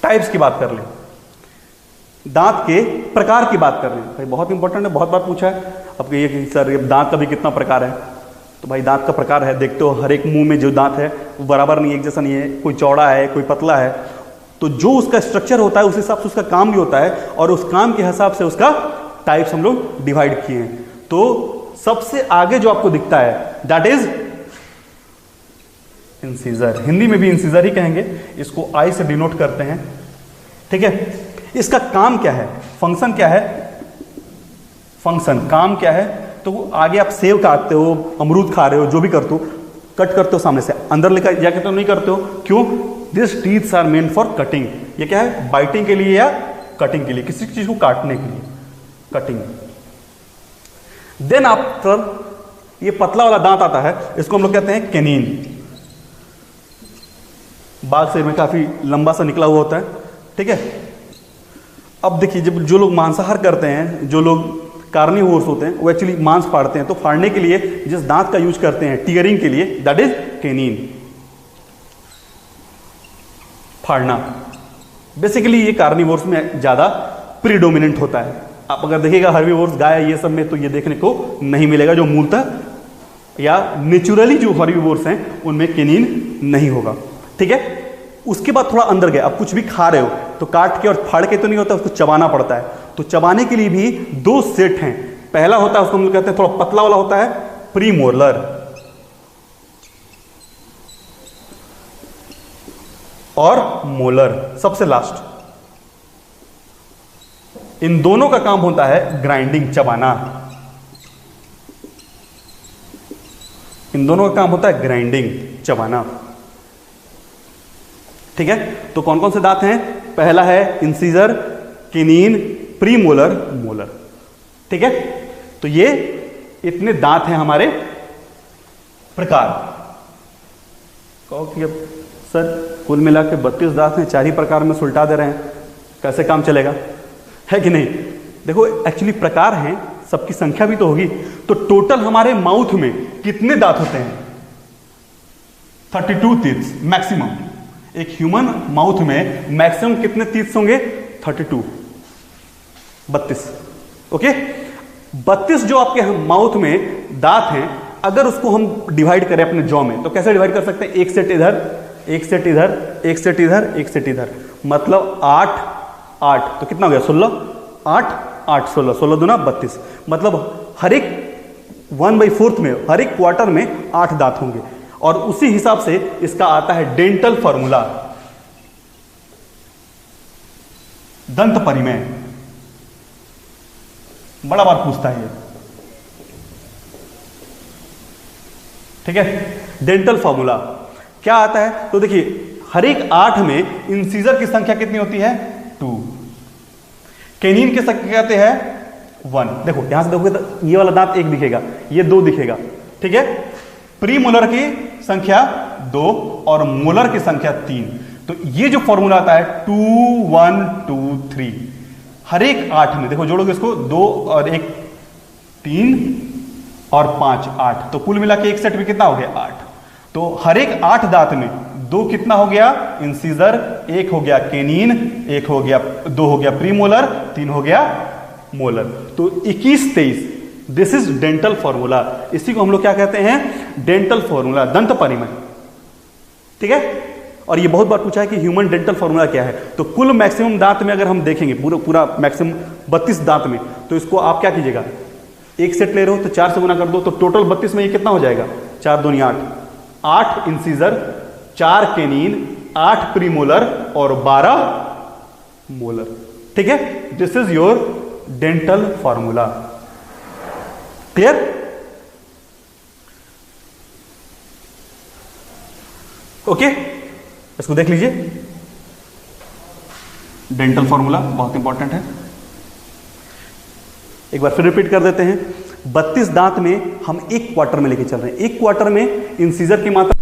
टाइप्स की बात कर लें, दांत के प्रकार की बात कर लें। भाई बहुत इंपॉर्टेंट है, बहुत बार पूछा है आपको ये कि सर दांत का भी कितना प्रकार है। तो भाई दांत का प्रकार है, देखते हो हर एक मुंह में जो दांत है वो बराबर नहीं, एक जैसा नहीं है, कोई चौड़ा है कोई पतला है। तो जो उसका स्ट्रक्चर होता है उस हिसाब से उसका काम भी होता है, और उस काम के हिसाब से उसका टाइप्स हम लोग डिवाइड किए हैं। तो सबसे आगे जो आपको दिखता है दैट इज इंसीजर, हिंदी में भी इंसीजर ही कहेंगे, इसको आई से डिनोट करते हैं। ठीक है, इसका काम क्या है, फंक्शन क्या है, फंक्शन काम क्या है। तो आगे आप सेब काटते हो, अमरूद खा रहे हो, जो भी करते हो, कट करते हो सामने से, अंदर लेकर जाके तो नहीं करते हो, क्यों? This teeths are meant for cutting. ये क्या है, बाइटिंग के लिए या कटिंग के लिए, किसी चीज को काटने के लिए, कटिंग। देन आफ्टर ये पतला वाला दांत आता है, इसको हम लोग कहते हैं कैनिन। बाघ से में काफी लंबा सा निकला हुआ होता है। ठीक है, अब देखिए जब जो लोग मांसाहार करते हैं, जो लोग कार्निवोर्स होते हैं, वो एक्चुअली मांस फाड़ते हैं, तो फाड़ने के लिए जिस दांत का यूज करते हैं टीयरिंग के लिए, दैट इज कैनिन, फाड़ना। बेसिकली ये कार्निवोर्स में ज्यादा प्रीडोमिनेंट होता है। आप अगर देखिएगा हर्बीवोर्स, गाय, ये सब में तो ये देखने को नहीं मिलेगा, जो मूलतः या नेचुरली जो हर्बीवोर्स हैं उनमें कैनिन नहीं होगा। ठीक है, उसके बाद थोड़ा अंदर गए, अब कुछ भी खा रहे हो तो काट के और फाड़ के तो नहीं होता, उसको चबाना पड़ता है। तो चबाने के लिए भी दो सेट हैं। पहला होता है, उसको हम लोग कहते हैं थोड़ा पतला वाला होता है, प्रीमोलर, और मोलर सबसे लास्ट। इन दोनों का काम होता है ग्राइंडिंग, चबाना। इन दोनों का काम होता है ग्राइंडिंग, चबाना। ठीक है, तो कौन कौन से दांत हैं? पहला है इंसीजर, कैनिन, प्रीमोलर, मोलर। ठीक है, तो ये इतने दांत हैं हमारे प्रकार। कहो कि अब सर कुल मिला के 32 दांत हैं, 4 ही प्रकार में सुलटा दे रहे हैं, कैसे काम चलेगा, है कि नहीं? देखो एक्चुअली प्रकार हैं, सबकी संख्या भी तो होगी। तो टोटल हमारे माउथ में कितने दांत होते हैं? 32 टीथ्स मैक्सिमम। एक ह्यूमन माउथ में मैक्सिमम कितने टीथ्स होंगे? 32, 32। ओके, 32 जो आपके माउथ में दांत हैं, अगर उसको हम डिवाइड करें अपने जॉ में, तो कैसे डिवाइड कर सकते हैं? एक सेट इधर, एक सेट इधर, एक सेट इधर, एक सेट इधर, मतलब 8 8, तो कितना हो गया? 16, 8 8 16, 16 दूना 32। मतलब हर एक 1/4 में, हर एक क्वार्टर में 8 दांत होंगे। और उसी हिसाब से इसका आता है डेंटल फॉर्मूला, दंत परिमेय। बड़ा बार पूछता है ये। ठीक है, डेंटल फॉर्मूला क्या आता है? तो देखिए हर एक 8 में इंसीजर की संख्या कितनी होती है? 2। कैनिन की संख्या कहते हैं 1। देखो यहां से देखोगे तो ये वाला दांत 1 दिखेगा, ये 2 दिखेगा। ठीक है, प्रीमोलर की संख्या 2 और मोलर की संख्या 3। तो ये जो फॉर्मूला आता है 2 1 2 3, हर एक 8 में देखो, जोड़ोगे इसको, 2 और 1 3 और 5 8, तो कुल मिला के एक सेट में कितना हो गया? 8। तो हर एक 8 दांत में 2 कितना हो गया? इंसीजर, 1 हो गया कैनिन, 1 हो गया, 2 हो गया प्रीमोलर, 3 हो गया मोलर। तो 21 23, दिस इज डेंटल फॉर्मूला। इसी को हम लोग क्या कहते हैं? डेंटल फॉर्मूला, दंत परिमेय। ठीक है, और ये बहुत बार पूछा है कि ह्यूमन डेंटल फॉर्मूला क्या है। तो कुल मैक्सिमम दांत में अगर हम देखेंगे, पूरा मैक्सिमम 32 दांत में, तो इसको आप क्या कीजिएगा? एक सेट ले रहे हो तो 4 से गुना कर दो, तो टोटल 32 में ये कितना हो जाएगा? 4 दूनी 8, 8 इंसीजर, 4 कैनिन, 8 प्रीमोलर और 12 मोलर। ठीक है, this is your dental formula. Clear? Okay, इसको देख लीजिए, डेंटल फॉर्मूला बहुत इंपॉर्टेंट है। एक बार फिर रिपीट कर देते हैं। 32 दांत में हम एक क्वार्टर में लेके चल रहे हैं। एक क्वार्टर में इंसीजर की मात्रा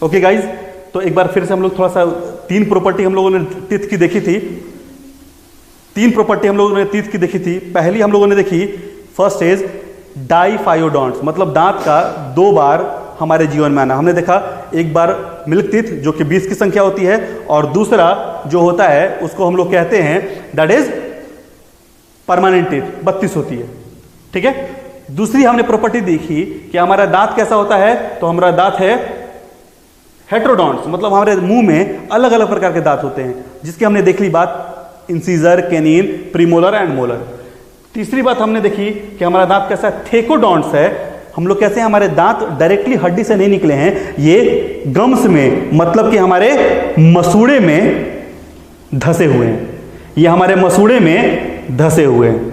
ओके गाइज, तो एक बार फिर से हम लोग थोड़ा सा 3 प्रॉपर्टी हम लोगों ने टीथ की देखी थी। 3 प्रॉपर्टी हम लोगों ने टीथ की देखी थी। पहली हम लोगों ने देखी, फर्स्ट इज डाइफायोडोंट्स, मतलब दांत का 2 बार हमारे जीवन में आना। हमने देखा एक बार मिल्क टीथ जो कि 20 की संख्या होती है, और दूसरा जो होता है उसको हम लोग कहते हैं दैट इज परमानेंट टीथ, 32 होती है। ठीक है, दूसरी हमने प्रॉपर्टी देखी कि हमारा दांत कैसा होता है, तो हमारा दांत है हेट्रोडोंट्स, मतलब हमारे मुंह में अलग अलग प्रकार के दांत होते हैं, जिसकी हमने देख ली बात incisor, canine, premolar and molar. तीसरी बात हमने देखी कि हमारा दांत कैसा थेकोडोंट्स है। हम लोग कैसे, हमारे दांत डायरेक्टली हड्डी से नहीं निकले हैं, ये गम्स में, मतलब कि हमारे मसूड़े में धसे हुए हैं, ये हमारे मसूड़े में धसे हुए हैं,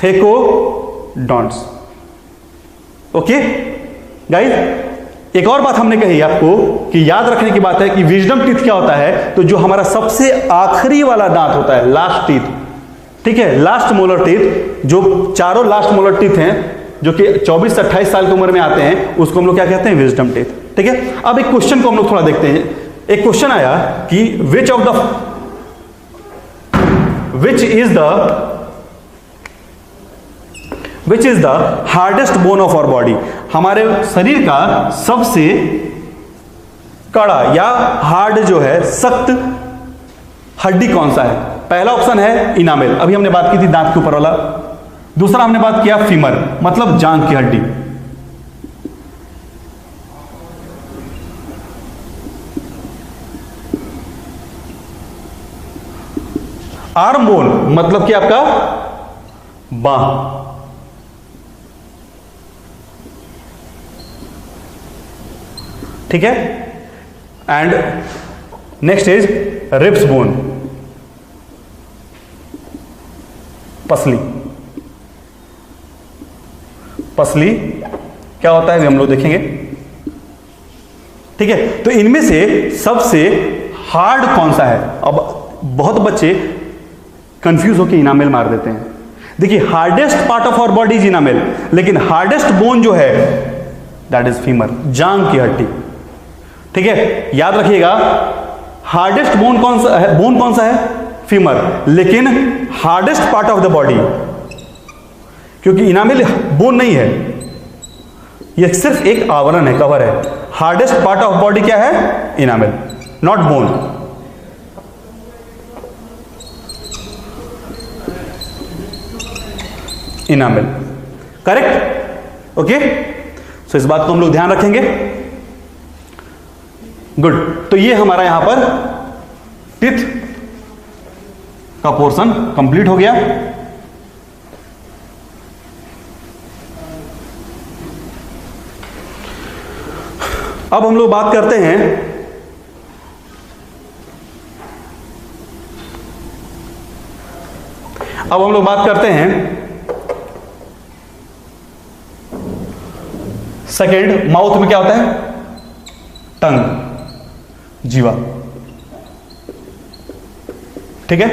थेकोडोंट्स। ओके गाइस, एक और बात हमने कही आपको कि याद रखने की बात है कि विजडम टीथ क्या होता है, तो जो हमारा सबसे आखिरी वाला दांत होता है, लास्ट टीथ, ठीक है, लास्ट मोलर टीथ, जो चारों लास्ट मोलर टीथ हैं जो कि 24 से 28 साल की उम्र में आते हैं, उसको हम लोग क्या कहते हैं, विजडम टीथ। ठीक है, अब एक क्वेश्चन को हम लोग थोड़ा देखते हैं। एक क्वेश्चन आया कि which is the hardest bone of our body, हमारे शरीर का सबसे कड़ा या हार्ड जो है, सख्त हड्डी कौन सा है? पहला ऑप्शन है इनामेल, अभी हमने बात की थी दांत के ऊपर वाला। दूसरा हमने बात किया फीमर, मतलब जांघ की हड्डी। आर्म बोन, मतलब कि आपका बांह। ठीक है, and next is ribs bone, पसली। पसली क्या होता है हम लोग देखेंगे। ठीक है, तो इनमें से सबसे हार्ड कौन सा है? अब बहुत बच्चे कंफ्यूज होकर इनामेल मार देते हैं। देखिए, hardest part of our body is enamel, लेकिन हार्डेस्ट बोन जो है दैट इज फीमर, जांघ की हड्डी। ठीक है, याद रखिएगा, हार्डेस्ट बोन कौन सा है? बोन कौन सा है? फीमर। लेकिन hardest part of the body, क्योंकि इनामेल बोन नहीं है, यह सिर्फ एक आवरण है, कवर है। हार्डेस्ट पार्ट ऑफ बॉडी क्या है? Enamel, not bone. Enamel, correct. Okay, so इस बात को हम लोग ध्यान रखेंगे। गुड, तो ये हमारा यहां पर टीथ का पोर्शन कंप्लीट हो गया। अब हम लोग बात करते हैं सेकेंड, माउथ में क्या होता है? टंग, जीवा। ठीक है,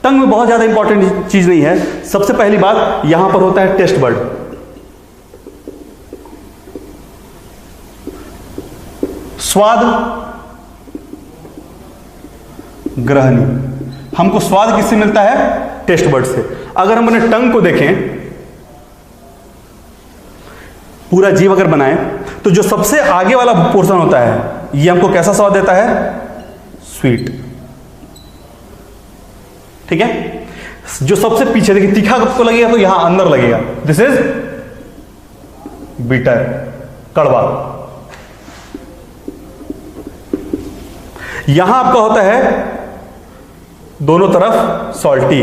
टंग में बहुत ज्यादा इंपॉर्टेंट चीज नहीं है। सबसे पहली बात, यहां पर होता है टेस्ट बर्ड। स्वाद ग्रहणी, हमको स्वाद किससे मिलता है? टेस्ट बर्ड से। अगर हम अपने टंग को देखें, पूरा जीव अगर बनाएं, तो जो सबसे आगे वाला पोर्शन होता है, ये हमको कैसा स्वाद देता है? स्वीट। ठीक है, जो सबसे पीछे, देखिए तीखा आपको लगेगा तो यहां अंदर लगेगा, दिस इज बिटर, कड़वा। यहां आपका होता है दोनों तरफ सॉल्टी,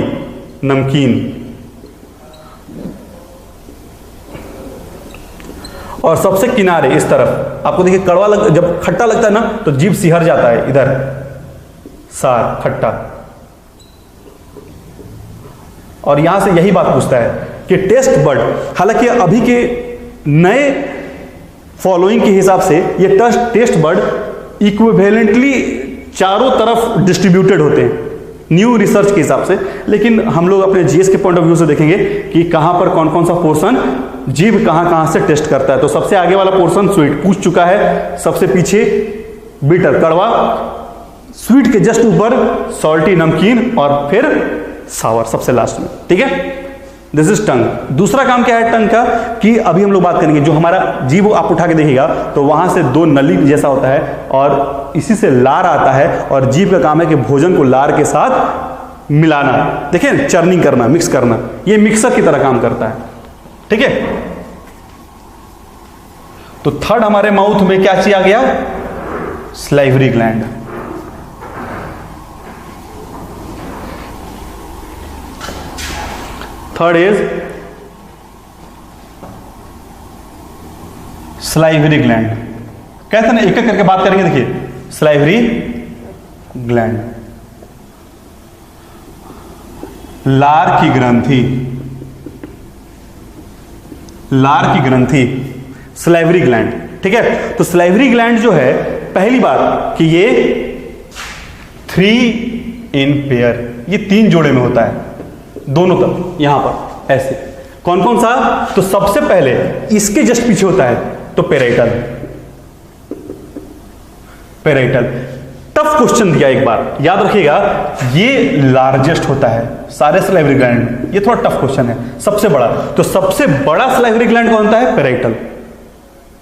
नमकीन। और सबसे किनारे इस तरफ आपको देखिए कड़वा जब खट्टा लगता है ना, तो जीभ सिहर जाता है, इधर सार, खट्टा। और यहां से यही बात पूछता है कि टेस्ट बर्ड, हालांकि अभी के नए फॉलोइंग के हिसाब से ये टेस्ट बर्ड इक्विवेलेंटली चारों तरफ डिस्ट्रीब्यूटेड होते हैं न्यू रिसर्च के हिसाब से, लेकिन हम लोग अपने जीएस के पॉइंट ऑफ व्यू से देखेंगे कि कहां पर कौन कौन सा पोर्शन जीभ कहां कहां से टेस्ट करता है। तो सबसे आगे वाला पोर्शन स्वीट पूछ चुका है, सबसे पीछे बिटर कड़वा, स्वीट के जस्ट ऊपर सॉल्टी नमकीन, और फिर सावर सबसे लास्ट में। ठीक है, दिस इज टंग। दूसरा काम क्या है टंग का, कि अभी हम लोग बात करेंगे, जो हमारा जीभ आप उठा के देखिएगा तो वहां से दो नली जैसा होता है और इसी से लार आता है, और जीभ का काम है कि भोजन को लार के साथ मिलाना, देखिए चर्निंग करना, मिक्स करना, ये मिक्सर की तरह काम करता है। ठीक है, तो थर्ड हमारे माउथ में क्या चीज आ गया, salivary gland. Third is salivary gland. कहते हैं ना, एक एक करके बात करेंगे। देखिए, स्लाइवरी ग्लैंड, लार की ग्रंथि, लार की ग्रंथि, स्लाइवरी ग्लैंड। ठीक है, तो स्लाइवरी ग्लैंड जो है, पहली बात कि ये 3 इन पेयर, ये 3 जोड़े में होता है, दोनों तरफ यहां पर ऐसे। कौन कौन सा, तो सबसे पहले इसके जस्ट पीछे होता है तो पेराइटल। पेराइटल टफ क्वेश्चन दिया एक बार, याद रखिएगा, ये लार्जेस्ट होता है सारे स्लाइवरी ग्लैंड, ये थोड़ा टफ क्वेश्चन है। सबसे बड़ा, तो सबसे बड़ा स्लाइवरी ग्लैंड कौन होता है, पेराइटल।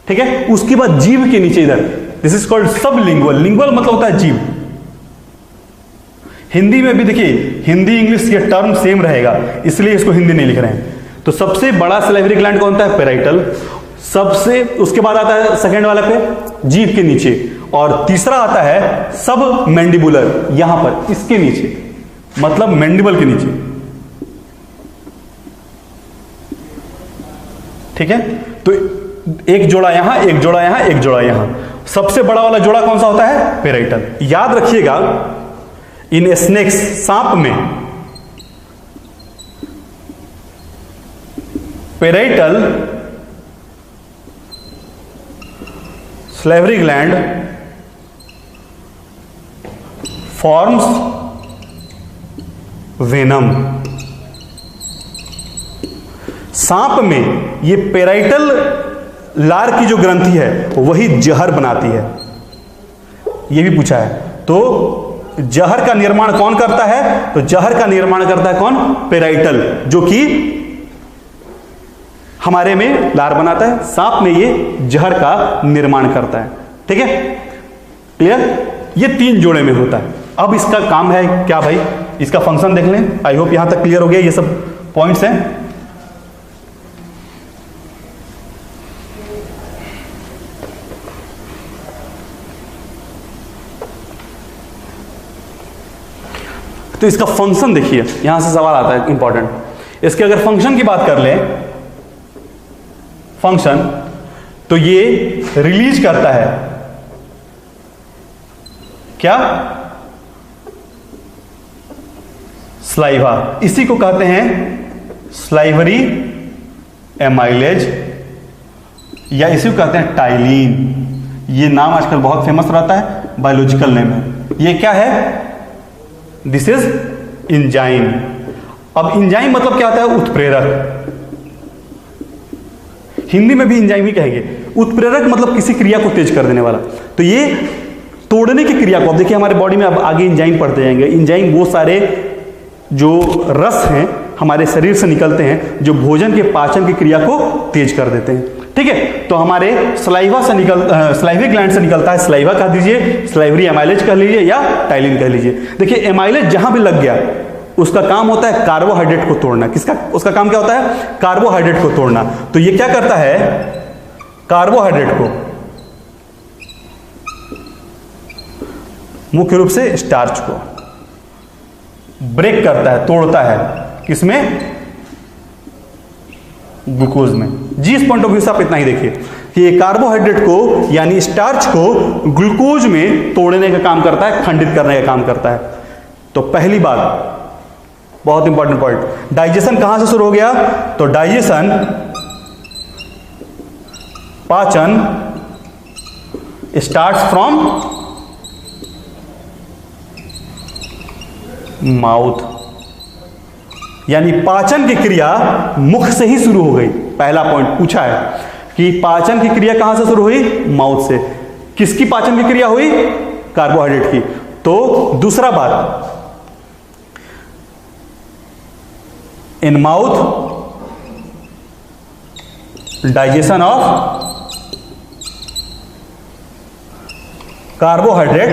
ठीक है, उसके बाद जीभ के नीचे इधर, this is called sublingual. Lingual मतलब होता है जीभ। हिंदी में भी देखिए, हिंदी इंग्लिश ये टर्म सेम रहेगा, इसलिए इसको हिंदी नहीं लिख रहे हैं। तो सबसे बड़ा स्लाइवरी ग्लैंड कौन होता है, पेराइटल। सबसे उसके बाद आता है सेकेंड वाला पे जीभ के नीचे, और तीसरा आता है सब मैंडिबुलर, यहां पर इसके नीचे, मतलब मैंडिबल के नीचे। ठीक है, तो एक जोड़ा यहां, एक जोड़ा यहां, एक जोड़ा यहां। सबसे बड़ा वाला जोड़ा कौन सा होता है, पेराइटल। याद रखिएगा, इन स्नेक्स, सांप में parietal, salivary gland forms venom. सांप में ये पेराइटल लार की जो ग्रंथि है वही जहर बनाती है, ये भी पूछा है। तो जहर का निर्माण कौन करता है, तो जहर का निर्माण करता है कौन, पेराइटल, जो कि हमारे में लार बनाता है, सांप में ये जहर का निर्माण करता है। ठीक है, क्लियर, ये 3 जोड़े में होता है। अब इसका काम है क्या भाई, इसका फंक्शन देख लें। आई होप यहां तक क्लियर हो गया, ये सब पॉइंट्स हैं। तो इसका फंक्शन देखिए, यहां से सवाल आता है इंपॉर्टेंट। इसके अगर फंक्शन की बात कर लें, फंक्शन, तो ये रिलीज करता है क्या, स्लाइवा। इसी को कहते हैं स्लाइवरी एमाइलेज, या इसी को कहते हैं टाइलिन। ये नाम आजकल बहुत फेमस रहता है, बायोलॉजिकल नेम है। ये क्या है, दिस इज इंजाइम। अब इंजाइम मतलब क्या होता है, उत्प्रेरक। हिंदी में भी इंजाइम ही कहेंगे। उत्प्रेरक मतलब किसी क्रिया को तेज कर देने वाला। तो ये तोड़ने की क्रिया को, अब देखिए हमारे बॉडी में अब आगे इंजाइम पढ़ते जाएंगे। इंजाइम वो सारे जो रस हैं हमारे शरीर से निकलते हैं, जो भोजन के पाचन की क्रिया को तेज कर देते हैं। ठीक है, तो हमारे स्लाइवा से स्लाइवरी ग्लैंड से निकलता है, स्लाइवा कह दीजिए, स्लाइवरी एमाइलेज कह लीजिए, या टाइलिन कह लीजिए। देखिए एमाइलेज जहां भी लग गया, उसका काम होता है कार्बोहाइड्रेट को तोड़ना। किसका, उसका काम क्या होता है, कार्बोहाइड्रेट को तोड़ना। तो ये क्या करता है, कार्बोहाइड्रेट को, मुख्य रूप से स्टार्च को ब्रेक करता है, तोड़ता है। किसमें, ग्लूकोज में। जी इस पॉइंट ऑफ व्यू से आप इतना ही देखिए कि ये कार्बोहाइड्रेट को यानी स्टार्च को ग्लूकोज में तोड़ने का काम करता है, खंडित करने का काम करता है। तो पहली बात, बहुत इंपॉर्टेंट पॉइंट, डाइजेशन कहां से शुरू हो गया, तो डाइजेशन, पाचन स्टार्ट्स फ्रॉम माउथ, यानी पाचन की क्रिया मुख से ही शुरू हो गई। पहला पॉइंट पूछा है कि पाचन की क्रिया कहां से शुरू हुई? माउथ से। किसकी पाचन की क्रिया हुई? कार्बोहाइड्रेट की। तो दूसरा बात, in mouth digestion of carbohydrate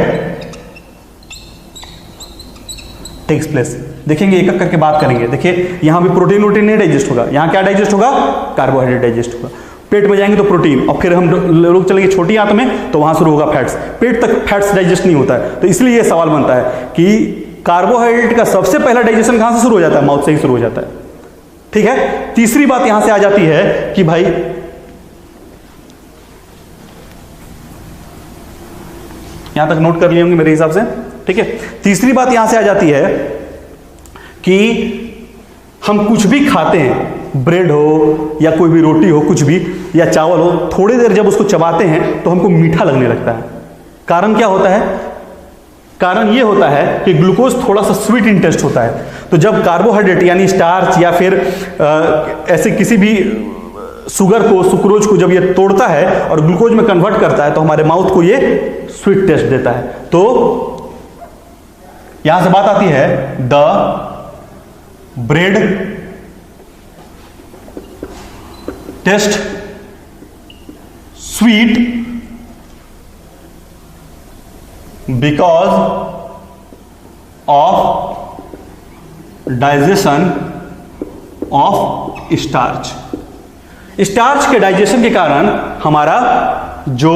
takes place. देखेंगे एक एक करके बात करेंगे। देखिए यहां भी प्रोटीन वोटीन नहीं डाइजेस्ट होगा, यहां क्या डाइजेस्ट होगा? कार्बोहाइड्रेट डाइजेस्ट होगा। पेट में जाएंगे तो प्रोटीन, और फिर हम लोग चलेंगे छोटी आंत में तो वहां शुरू होगा फैट्स। पेट तक फैट्स डाइजेस्ट नहीं होता है, तो इसलिए यह सवाल बनता है कि कार्बोहाइड्रेट का सबसे पहला डाइजेशन कहां से शुरू हो जाता है? माउथ से ही शुरू हो जाता है। ठीक है। तीसरी बात यहां से आ जाती है कि भाई यहां तक नोट कर लिए होंगे मेरे हिसाब से। ठीक है। तीसरी बात यहां से आ जाती है कि हम कुछ भी खाते हैं, ब्रेड हो या कोई भी रोटी हो, कुछ भी, या चावल हो, थोड़ी देर जब उसको चबाते हैं तो हमको मीठा लगने लगता है। कारण क्या होता है? कारण यह होता है कि ग्लूकोज थोड़ा सा स्वीट इन टेस्ट होता है। तो जब कार्बोहाइड्रेट यानी स्टार्च या फिर ऐसे किसी भी शुगर को, सुक्रोज को जब ये तोड़ता है और ग्लूकोज में कन्वर्ट करता है तो हमारे माउथ को ये स्वीट टेस्ट देता है। तो यहां से बात आती है, the bread test sweet because of digestion of starch. Starch के डाइजेशन के कारण हमारा जो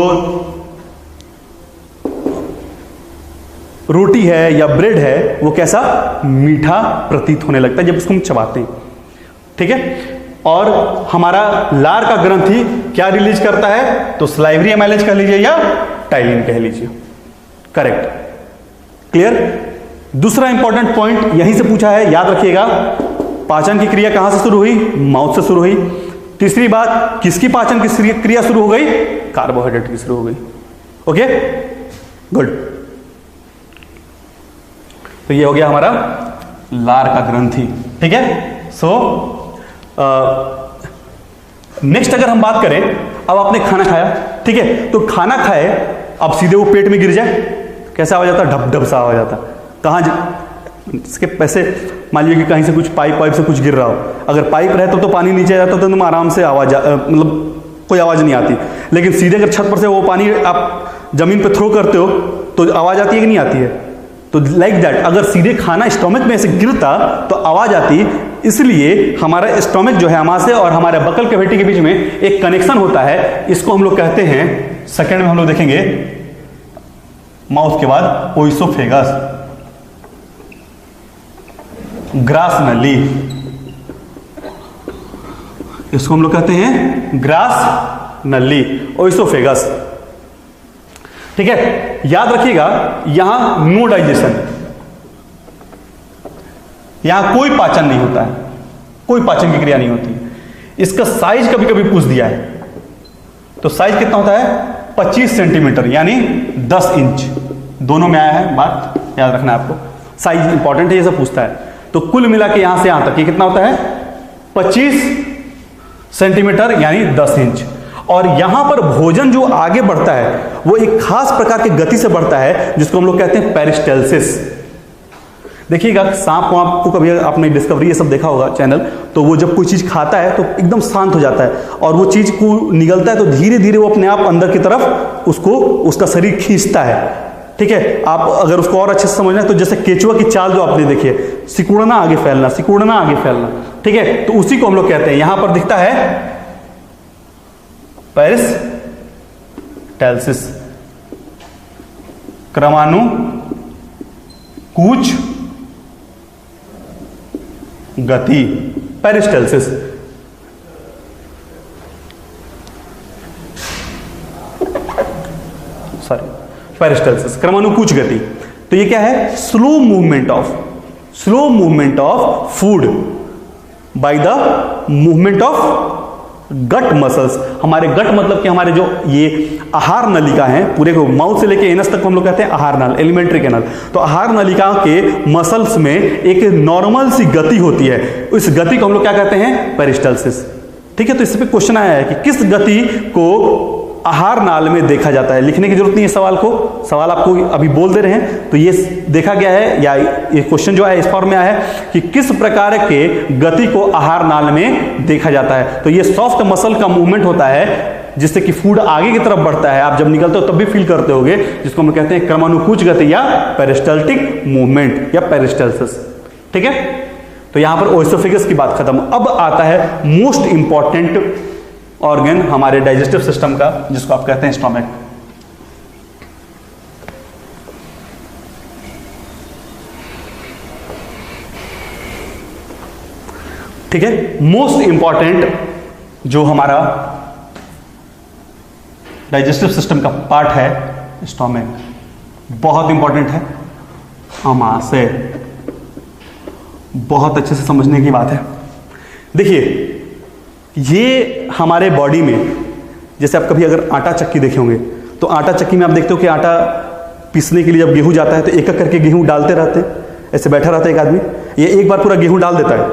रोटी है या ब्रेड है वो कैसा? मीठा प्रतीत होने लगता है जब उसको हम चबाते हैं। ठीक है। और हमारा लार का ग्रंथि क्या रिलीज करता है? तो सलाइवरी एमाइलेज कह लीजिए या टाइलिन कह लीजिए। करेक्ट। क्लियर। दूसरा इंपॉर्टेंट पॉइंट यहीं से पूछा है, याद रखिएगा। पाचन की क्रिया कहां से शुरू हुई? माउथ से शुरू हुई। तीसरी बात, किसकी पाचन की क्रिया शुरू हो गई? कार्बोहाइड्रेट की शुरू हो गई। Okay, good. तो ये हो गया हमारा लार का ग्रंथि। ठीक है। सो नेक्स्ट अगर हम बात करें, अब आपने खाना खाया, ठीक है, तो खाना खाए अब सीधे वो पेट में गिर जाए, कैसा हो जाता? ढप ढप सा हो जाता। कहाँ इसके पैसे, मान लीजिए कि कहीं से कुछ पाइप से कुछ गिर रहा हो, अगर पाइप रहता तो पानी नीचे जाता तो तुम आराम से आवाज मतलब कोई आवाज नहीं आती, लेकिन सीधे अगर छत पर से वो पानी आप जमीन पे थ्रो करते हो तो आवाज आती है कि नहीं आती है? तो लाइक दैट, अगर सीधे खाना स्टोमक में से गिरता तो आवाज आती। इसलिए हमारा स्टोमक जो है अमाशय और हमारे बकल कैविटी के बीच में एक कनेक्शन होता है, इसको हम लोग कहते हैं, सेकंड में हम लोग देखेंगे, माउथ के बाद ओइसोफेगस, ग्रास नली, इसको हम लोग कहते हैं ग्रास नली, ओइसोफेगस। ठीक है। याद रखिएगा यहां नो डाइजेशन, यहां कोई पाचन नहीं होता है, कोई पाचन की क्रिया नहीं होती। इसका साइज कभी कभी पूछ दिया है, तो साइज कितना होता है? 25 सेंटीमीटर यानी 10 इंच, दोनों में आया है, बात याद रखना है आपको। साइज इंपॉर्टेंट है, ये सब पूछता है। तो कुल मिला के यहां से यहां तक ये कितना होता है? 25 सेंटीमीटर यानी 10 इंच। और यहां पर भोजन जो आगे बढ़ता है वो एक खास प्रकार की गति से बढ़ता है जिसको हम लोग कहते हैं पेरिस्टेल्सिस। देखिएगा सांप को, आपको कभी आपने डिस्कवरी ये सब देखा होगा चैनल, तो वो जब कोई चीज खाता है तो एकदम शांत हो जाता है और वो चीज को निगलता है तो धीरे धीरे वो अपने आप अंदर की तरफ उसको उसका शरीर खींचता है। ठीक है। आप अगर उसको और अच्छे से समझना है तो जैसे केचुआ की चाल जो आपने देखी है, सिकुड़ना आगे फैलना, सिकुड़ना आगे फैलना। ठीक है। तो उसी को हम लोग कहते हैं, यहां पर दिखता है पेरिस्टेल्सिस, क्रमानुकूच गति, पेरिस्टेल्सिस। सॉरी, पेरिस्टेल्सिस, क्रमानुकूच गति। तो ये क्या है? Slow movement of food by the movement of gut muscles. हमारे गट मतलब कि हमारे जो ये आहार नलिका है, पूरे को माउथ से लेके एनस तक को हम लोग कहते हैं आहार नल, एलिमेंट्री कैनल। तो आहार नलिका के मसल्स में एक नॉर्मल सी गति होती है, उस गति को हम लोग क्या कहते हैं? पेरिस्टेल्सिस। ठीक है, तो इस पे क्वेश्चन आया है कि किस गति को आहार नाल में देखा जाता है। लिखने की जरूरत नहीं है सवाल को, सवाल आपको अभी बोल दे रहे हैं। तो ये देखा गया है, या ये क्वेश्चन जो है इस फॉर्म में आया है कि किस प्रकार के गति को आहार नाल में देखा जाता है। तो ये सॉफ्ट मसल का मूवमेंट होता है जिससे कि फूड आगे की तरफ बढ़ता है। आप जब निकलते हो तब भी फील करते होगे, जिसको हम कहते हैं क्रमानुकूच गति या पेरिस्टल्टिक मूवमेंट या पेरिस्टल्सिस। ठीक है, तो यहां पर ओएसोफेगस की बात खत्म। अब आता है मोस्ट इंपॉर्टेंट ऑर्गन हमारे डाइजेस्टिव सिस्टम का, जिसको आप कहते हैं स्टोमक। ठीक है, मोस्ट इंपॉर्टेंट जो हमारा डाइजेस्टिव सिस्टम का पार्ट है स्टोमक, बहुत इंपॉर्टेंट है। आमाशय बहुत अच्छे से समझने की बात है। देखिए, ये हमारे बॉडी में, जैसे आप कभी अगर आटा चक्की देखे होंगे तो आटा चक्की में आप देखते हो कि आटा पीसने के लिए जब गेहूं जाता है तो एक एक करके गेहूं डालते रहते हैं, ऐसे बैठा रहता है एक आदमी, ये एक बार पूरा गेहूं डाल देता है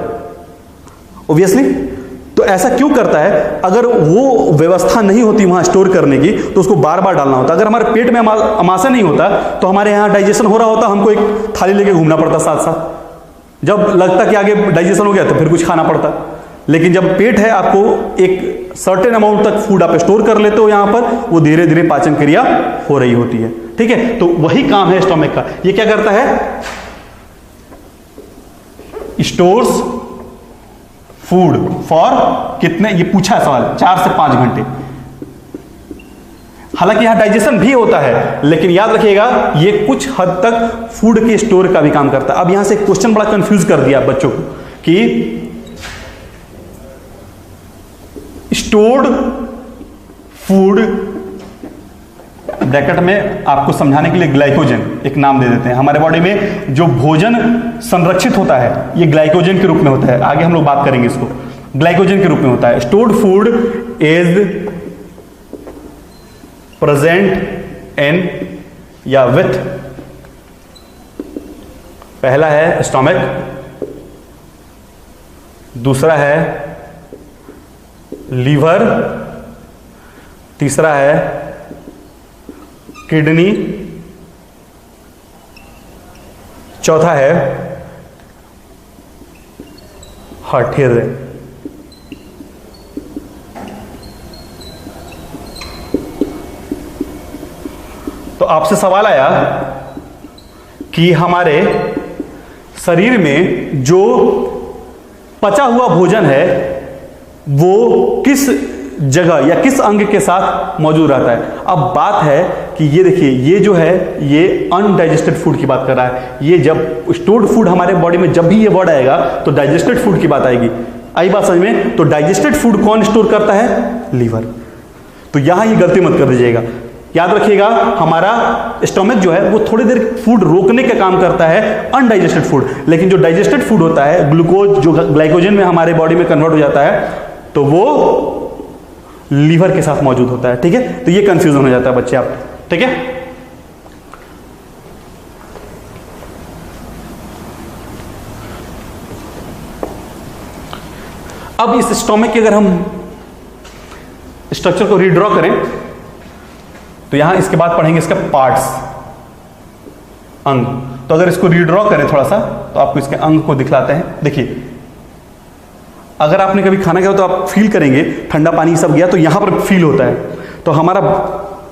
ऑब्वियसली। तो ऐसा क्यों करता है? अगर वो व्यवस्था नहीं होती वहां स्टोर करने की तो उसको बार बार डालना होता। अगर हमारे पेट में अमाशय नहीं होता तो हमारे यहाँ डाइजेशन हो रहा होता, हमको एक थाली लेके घूमना पड़ता साथ साथ, जब लगता कि आगे डाइजेशन हो गया तो फिर कुछ खाना पड़ता। लेकिन जब पेट है, आपको एक सर्टेन अमाउंट तक फूड आप स्टोर कर लेते हो यहां पर, वो धीरे धीरे पाचन क्रिया हो रही होती है। ठीक है, तो वही काम है स्टोमक का। ये क्या करता है? स्टोर्स फूड फॉर कितने, ये पूछा है सवाल, 4 से 5 घंटे। हालांकि यहां डाइजेशन भी होता है, लेकिन याद रखिएगा ये कुछ हद तक फूड के स्टोर का भी काम करता है। अब यहां से क्वेश्चन बड़ा कंफ्यूज कर दिया बच्चों को कि स्टोर्ड फूड, ब्रैकेट में आपको समझाने के लिए ग्लाइकोजन एक नाम दे देते हैं। हमारे बॉडी में जो भोजन संरक्षित होता है ये ग्लाइकोजन के रूप में होता है, आगे हम लोग बात करेंगे इसको। ग्लाइकोजन के रूप में होता है। Stored food is present in या विथ, पहला है स्टोमक, दूसरा है लीवर, तीसरा है किडनी, चौथा है हार्ट, हृदय। तो आपसे सवाल आया कि हमारे शरीर में जो पचा हुआ भोजन है वो किस जगह या किस अंग के साथ मौजूद रहता है। अब बात है कि ये देखिए, ये जो है ये अनडाइजेस्टेड फूड की बात कर रहा है। ये जब स्टोर्ड फूड हमारे बॉडी में जब भी ये वर्ड आएगा तो डाइजेस्टेड फूड की बात आएगी। आई बात समझ में? तो डाइजेस्टेड फूड कौन स्टोर करता है? लीवर। तो यहां ये गलती मत कर दीजिएगा, याद रखिएगा हमारा स्टोमक जो है वो थोड़ी देर फूड रोकने का काम करता है, अनडाइजेस्टेड फूड। लेकिन जो डाइजेस्टेड फूड होता है, ग्लूकोज जो ग्लाइकोजन में हमारे बॉडी में कन्वर्ट हो जाता है, तो वो लीवर के साथ मौजूद होता है। ठीक है, तो ये कंफ्यूजन हो जाता है बच्चे आप। ठीक है, अब इस स्टोमक की अगर हम स्ट्रक्चर को रीड्रॉ करें तो यहां इसके बाद पढ़ेंगे इसका पार्ट्स, अंग। तो अगर इसको रीड्रॉ करें थोड़ा सा तो आपको इसके अंग को दिखलाते हैं। देखिए, अगर आपने कभी खाना खाया तो आप फील करेंगे, ठंडा पानी सब गया तो यहां पर फील होता है। तो हमारा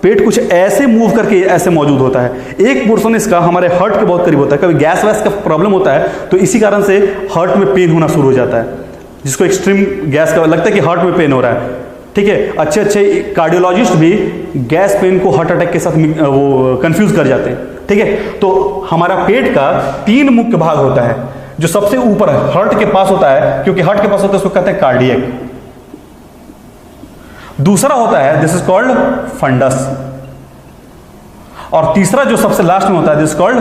पेट कुछ ऐसे मूव करके ऐसे मौजूद होता है। एक पोर्शन इसका हमारे हार्ट के बहुत करीब होता है। कभी गैस वैस का प्रॉब्लम होता है तो इसी कारण से हार्ट में पेन होना शुरू हो जाता है, जिसको एक्सट्रीम गैस का लगता है कि हार्ट में पेन हो रहा है। ठीक है, अच्छे अच्छे कार्डियोलॉजिस्ट भी गैस पेन को हार्ट अटैक के साथ वो कंफ्यूज कर जाते हैं। ठीक है, तो हमारा पेट का 3 मुख्य भाग होता है। जो सबसे ऊपर हार्ट के पास होता है, क्योंकि हार्ट के पास होता है उसको कहते हैं कार्डियक। दूसरा होता है दिस इज कॉल्ड फंडस, और तीसरा जो सबसे लास्ट में होता है दिस इज कॉल्ड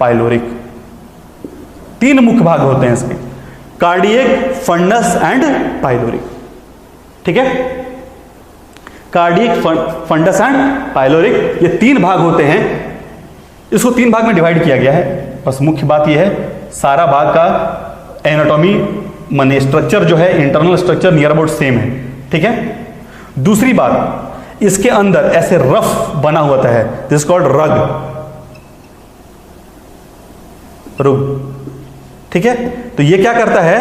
पाइलोरिक। 3 मुख्य भाग होते हैं इसके, कार्डियक, फंडस एंड पाइलोरिक। ठीक है, कार्डियक, फंडस एंड पाइलोरिक, ये 3 भाग होते हैं। इसको 3 भाग में डिवाइड किया गया है। बस मुख्य बात यह है, सारा भाग का एनाटॉमी माने स्ट्रक्चर जो है, internal structure near about same है, ठीक है। दूसरी बात, इसके अंदर ऐसे रफ बना होता है, दिस कॉल्ड रुग, ठीक है। तो ये क्या करता है,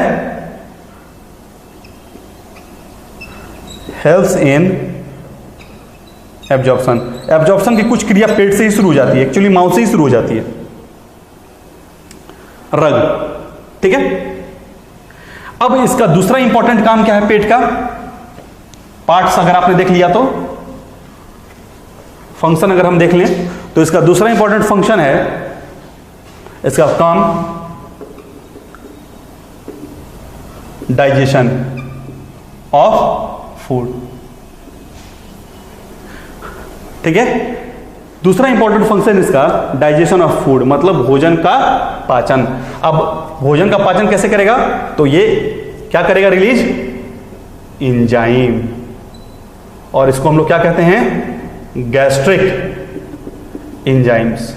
हेल्प्स इन एब्जॉर्प्शन। एब्जॉर्प्शन की कुछ क्रिया पेट से ही शुरू हो जाती है, एक्चुअली माउथ से ही शुरू हो जाती है, रग, ठीक है। अब इसका दूसरा इंपॉर्टेंट काम क्या है पेट का, पार्ट्स अगर आपने देख लिया तो फंक्शन अगर हम देख लें तो इसका दूसरा इंपॉर्टेंट फंक्शन है, इसका काम डाइजेशन ऑफ फूड, ठीक है। दूसरा इंपॉर्टेंट फंक्शन इसका डाइजेशन ऑफ फूड, मतलब भोजन का पाचन। अब भोजन का पाचन कैसे करेगा, तो ये क्या करेगा, रिलीज एंजाइम, और इसको हम लोग क्या कहते हैं, गैस्ट्रिक एंजाइम्स,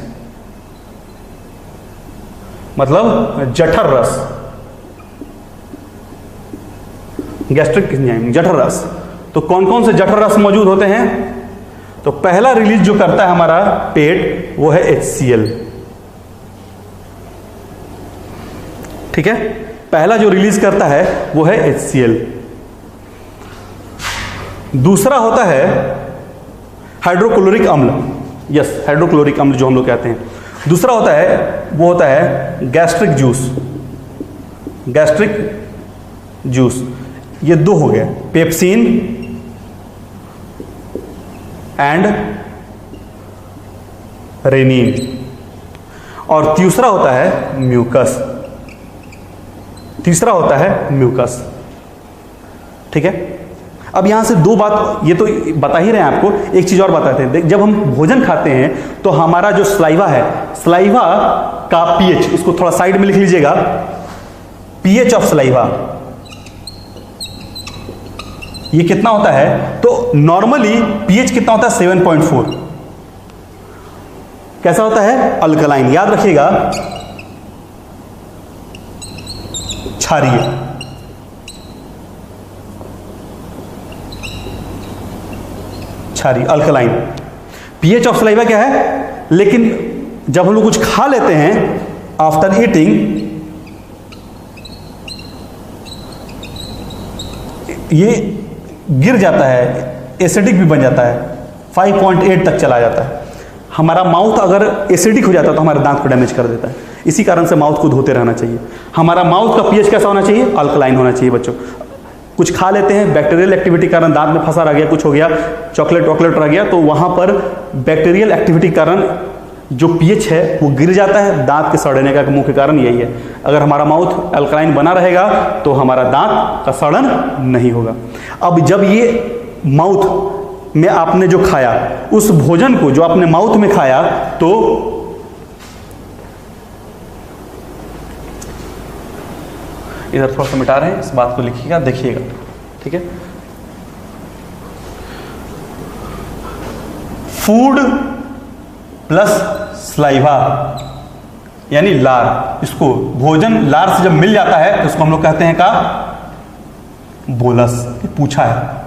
मतलब जठर रस, गैस्ट्रिक एंजाइम, जठर रस। तो कौन कौन से जठर रस मौजूद होते हैं, तो पहला रिलीज जो करता है हमारा पेट वो है HCl, ठीक है। पहला जो रिलीज करता है वो है HCl। दूसरा होता है हाइड्रोक्लोरिक अम्ल, यस, हाइड्रोक्लोरिक अम्ल जो हम लोग कहते हैं। दूसरा होता है, वो होता है गैस्ट्रिक जूस, गैस्ट्रिक जूस। ये दो हो गए, पेप्सिन एंड रेनिन। और तीसरा होता है म्यूकस, तीसरा होता है म्यूकस, ठीक है। अब यहां से दो बात, ये तो बता ही रहे हैं आपको, एक चीज और बताते हैं। जब हम भोजन खाते हैं तो हमारा जो स्लाइवा है, स्लाइवा का पीएच, इसको थोड़ा साइड में लिख लीजिएगा, पीएच ऑफ स्लाइवा ये कितना होता है, तो नॉर्मली पीएच कितना होता है, 7.4। कैसा होता है, अल्कलाइन, याद रखिएगा, क्षारीय, क्षारीय, अल्कलाइन। पीएच ऑफ सलाइवा क्या है, लेकिन जब हम लोग कुछ खा लेते हैं आफ्टर ईटिंग, ये गिर जाता है, एसिडिक भी बन जाता है, 5.8 तक चला जाता है। हमारा माउथ अगर एसिडिक हो जाता है तो हमारे दांत को डैमेज कर देता है। इसी कारण से माउथ को धोते रहना चाहिए। हमारा माउथ का पीएच कैसा होना चाहिए, अल्कलाइन होना चाहिए बच्चों। कुछ खा लेते हैं, बैक्टीरियल एक्टिविटी कारण दांत में फंसा रह गया, कुछ हो गया, चॉकलेट वॉकलेट रह गया, तो वहां पर बैक्टीरियल एक्टिविटी कारण जो पीएच है वो गिर जाता है। दांत के सड़ने का मुख्य कारण यही है। अगर हमारा माउथ अल्कलाइन बना रहेगा तो हमारा दांत का सड़न नहीं होगा। अब जब ये माउथ में आपने जो खाया, उस भोजन को जो आपने माउथ में खाया, तो इधर थोड़ा सा मिटा रहे हैं, इस बात को लिखिएगा, देखिएगा, ठीक है। फूड प्लस स्लाइवा यानी लार, इसको भोजन लार से जब मिल जाता है तो इसको हम लोग कहते हैं का बोलस, पूछा है।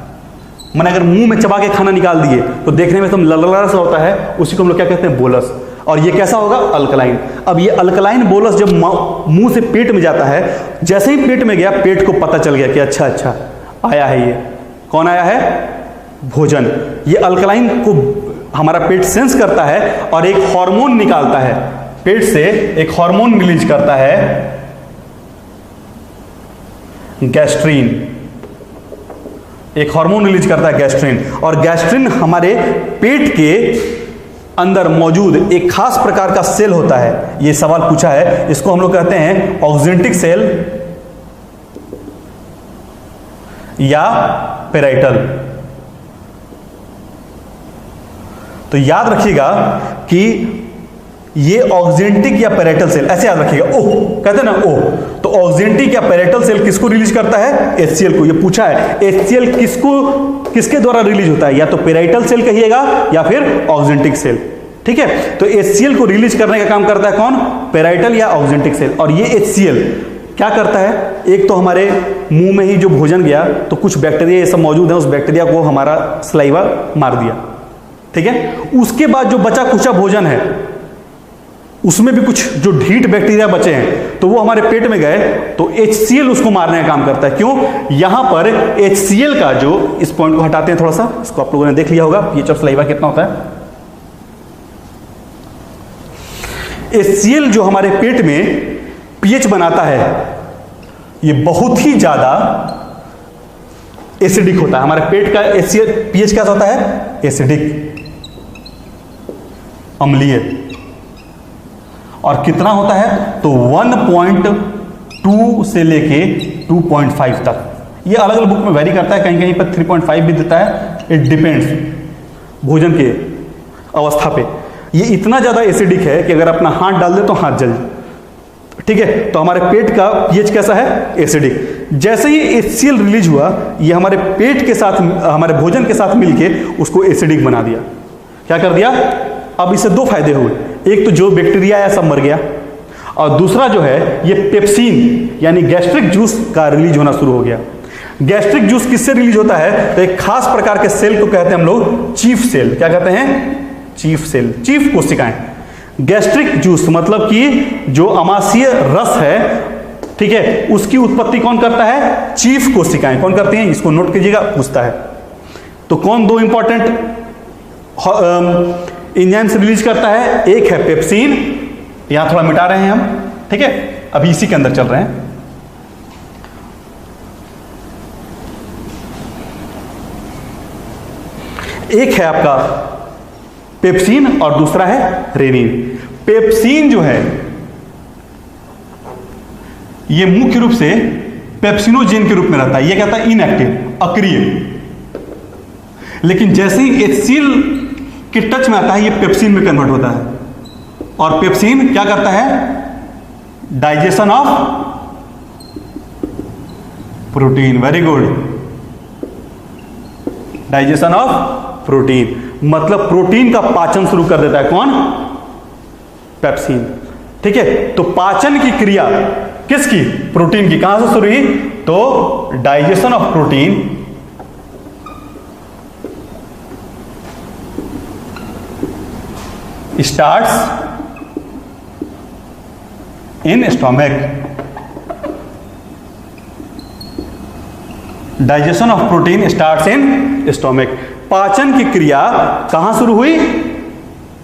मैंने अगर मुंह में चबा के खाना निकाल दिए तो देखने में एकदम ललला सा होता है, उसी को हम लोग क्या कहते हैं, बोलस। और ये कैसा होगा, अल्कलाइन। अब ये अल्कलाइन बोलस जब मुंह से पेट में जाता है, जैसे ही पेट में गया, पेट को पता चल गया कि अच्छा अच्छा आया है, ये कौन आया है, भोजन। ये अल्कलाइन को हमारा पेट सेंस करता है और एक हार्मोन निकालता है, पेट से एक हार्मोन रिलीज करता है, गैस्ट्रीन। एक हार्मोन रिलीज करता है गैस्ट्रीन, और गैस्ट्रीन हमारे पेट के अंदर मौजूद एक खास प्रकार का सेल होता है। यह सवाल पूछा है, इसको हम लोग कहते हैं ऑक्जेंटिक सेल या पेराइटल। तो याद रखिएगा कि ये ऑक्जेंटिक या पेराइटल सेल, ऐसे याद रखिएगा, ओह कहते हैं ना, ओह। तो ऑक्जेंटिक या पेराइटल सेल किसको रिलीज करता है, HCl को। ये पूछा है, HCl किसके द्वारा रिलीज होता है, या तो पेराइटल सेल कहिएगा या फिर ऑक्जेंटिक सेल, ठीक है। तो HCl को रिलीज करने का काम करता है कौन, पेराइटल या ऑक्जेंटिक सेल। और ये HCl क्या करता है, एक तो हमारे मुंह में ही जो भोजन गया तो कुछ बैक्टीरिया ये सब मौजूद है, उस बैक्टीरिया को हमारा सलाइवा मार दिया, ठीक है। उसके बाद जो बचा कुचा भोजन है उसमें भी कुछ जो ढीठ बैक्टीरिया बचे हैं तो वो हमारे पेट में गए तो HCl उसको मारने का काम करता है। क्यों? यहां पर HCl का जो, इस पॉइंट को हटाते हैं थोड़ा सा, इसको आप लोगों ने देख लिया होगा पीएच ऑफ सलाइवा कितना होता है। HCl जो हमारे पेट में पीएच बनाता है ये बहुत ही ज्यादा एसिडिक होता है। हमारे पेट का HCl पीएच कैसा होता है? एसिडिक, अम्लीय। और कितना होता है? तो 1.2 से लेके 2.5 तक। ये अलग अलग बुक में वेरी करता है, कहीं कहीं पर 3.5 भी देता है, इट डिपेंड्स भोजन के अवस्था पे। ये इतना ज्यादा एसिडिक है कि अगर अपना हाथ डाल दे तो हाथ जल जाए, ठीक है। तो हमारे पेट का पीएच कैसा है? एसिडिक। जैसे ही HCl रिलीज हुआ ये हमारे पेट के साथ, हमारे भोजन के साथ मिलके उसको एसिडिक बना दिया। क्या कर दिया? अब इससे दो फायदे हुए, एक तो जो बैक्टीरिया है सब मर गया, और दूसरा जो है ये पेप्सिन यानी गैस्ट्रिक जूस का रिलीज होना शुरू हो गया। गैस्ट्रिक जूस किससे रिलीज होता है? तो एक खास प्रकार के सेल को कहते हैं हम लोग चीफ सेल। क्या कहते हैं? चीफ सेल, चीफ कोशिकाएं। गैस्ट्रिक जूस मतलब कि जो अमाशय रस है, ठीक है, उसकी उत्पत्ति कौन करता है? चीफ कोशिकाएं। कौन करती हैं? इसको नोट कीजिएगा, पूछता है। तो कौन दो इंपॉर्टेंट एंजाइम्स रिलीज करता है? एक है पेप्सिन, यहां थोड़ा मिटा रहे हैं हम, ठीक है, अभी इसी के अंदर चल रहे हैं। एक है आपका पेप्सिन और दूसरा है रेनिन। पेप्सिन जो है ये मुख्य रूप से पेप्सिनोजेन के रूप में रहता है, ये कहता है इनएक्टिव, अक्रिय। लेकिन जैसे ही HCl के टच में आता है ये पेप्सिन में कन्वर्ट होता है, और पेप्सिन क्या करता है? Digestion of protein. Very good, digestion of protein, मतलब प्रोटीन का पाचन शुरू कर देता है। कौन? पेप्सिन, ठीक है। तो पाचन की क्रिया किसकी? प्रोटीन की। कहां से शुरू हुई? तो digestion of protein starts in stomach. Digestion of protein starts in stomach. पाचन की क्रिया कहां शुरू हुई?